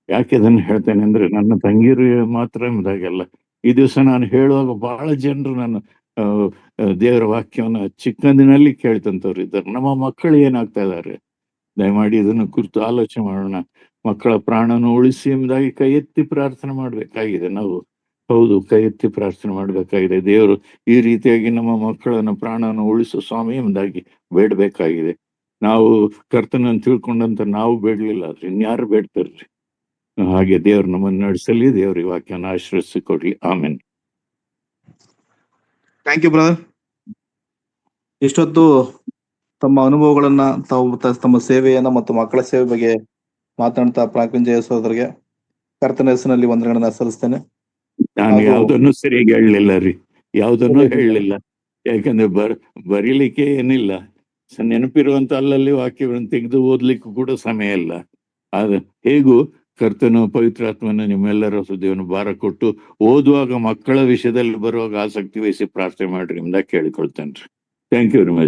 ಯಾಕೆ ಅದನ್ನು ಹೇಳ್ತೇನೆ ಅಂದ್ರೆ, ನನ್ನ ತಂಗಿಯರು ಮಾತ್ರ ಎಂಬುದಾಗೆಲ್ಲ. ಈ ದಿವಸ ನಾನು ಹೇಳುವಾಗ ಬಹಳ ಜನರು ನನ್ನ ದೇವರ ವಾಕ್ಯವನ್ನು ಚಿಕ್ಕಂದಿನಲ್ಲಿ ಕೇಳ್ತಂತವ್ರು ಇದ್ದಾರೆ. ನಮ್ಮ ಮಕ್ಕಳು ಏನಾಗ್ತಾ ಇದ್ದಾರೆ? ದಯಮಾಡಿ ಇದನ್ನು ಕುರಿತು ಆಲೋಚನೆ ಮಾಡೋಣ. ಮಕ್ಕಳ ಪ್ರಾಣನ ಉಳಿಸಿ ಎಂಬುದಾಗಿ ಕೈ ಎತ್ತಿ ಪ್ರಾರ್ಥನೆ ಮಾಡ್ಬೇಕಾಗಿದೆ ನಾವು. ಹೌದು, ಕೈ ಎತ್ತಿ ಪ್ರಾರ್ಥನೆ ಮಾಡ್ಬೇಕಾಗಿದೆ. ದೇವರು ಈ ರೀತಿಯಾಗಿ ನಮ್ಮ ಮಕ್ಕಳನ್ನು, ಪ್ರಾಣವನ್ನು ಉಳಿಸು ಸ್ವಾಮಿ ಎಂಬುದಾಗಿ ಬೇಡಬೇಕಾಗಿದೆ. ನಾವು ಕರ್ತನನ್ನು ತಿಳ್ಕೊಂಡಂತ ನಾವು ಬೇಡಲಿಲ್ಲ, ಆದ್ರೆ ಇನ್ಯಾರು ಬೇಡ್ತಾರ್ರಿ? ಹಾಗೆ ದೇವರು ನಮ್ಮನ್ನು ನಡೆಸಲಿ. ದೇವ್ರ ಈ ವಾಕ್ಯನ ಆಶೀರ್ವದಿಸಿಕೊಡ್ಲಿ. ಆಮೇನ್. Thank you brother. ಇಷ್ಟೊತ್ತು ತಮ್ಮ ಅನುಭವಗಳನ್ನ, ತಮ್ಮ ಸೇವೆಯನ್ನ ಮತ್ತು ಮಕ್ಕಳ ಸೇವೆ ಬಗ್ಗೆ ಮಾತನಾಡ್ತಾ ಪ್ರಾಕಂಜಯ ಸಹೋದರಿಗೆ ಕರ್ತನ ಹೆಸರಿನಲ್ಲಿ ವಂದನೆಗಳನ್ನ ಸಲ್ಲಿಸ್ತೇನೆ. ನಾನು ಯಾವ್ದನ್ನು ಸರಿಯಾಗಿ ಹೇಳಲಿಲ್ಲ ರೀ, ಯಾವ್ದನ್ನು ಹೇಳಲಿಲ್ಲ. ಯಾಕಂದ್ರೆ ಬರೀಲಿಕ್ಕೆ ಏನಿಲ್ಲ, ನೆನಪಿರುವಂತ ಅಲ್ಲಲ್ಲಿ ವಾಕ್ಯಗಳನ್ನು ತೆಗೆದು ಓದ್ಲಿಕ್ಕೂ ಕೂಡ ಸಮಯ ಇಲ್ಲ. ಆದ್ರೆ ಹೇಗೂ ಕರ್ತನು ಪವಿತ್ರಾತ್ಮನ ನಿಮ್ಮೆಲ್ಲರ ಹೃದಯವನ್ನು ಭಾರ ಕೊಟ್ಟು ಓದುವಾಗ, ಮಕ್ಕಳ ವಿಷಯದಲ್ಲಿ ಬರುವಾಗ ಆಸಕ್ತಿ ವಹಿಸಿ ಪ್ರಾರ್ಥನೆ ಮಾಡ್ರಿ ಎಂಬುದಾಗಿ ಕೇಳಿಕೊಳ್ತೇನೆ. Thank you very much.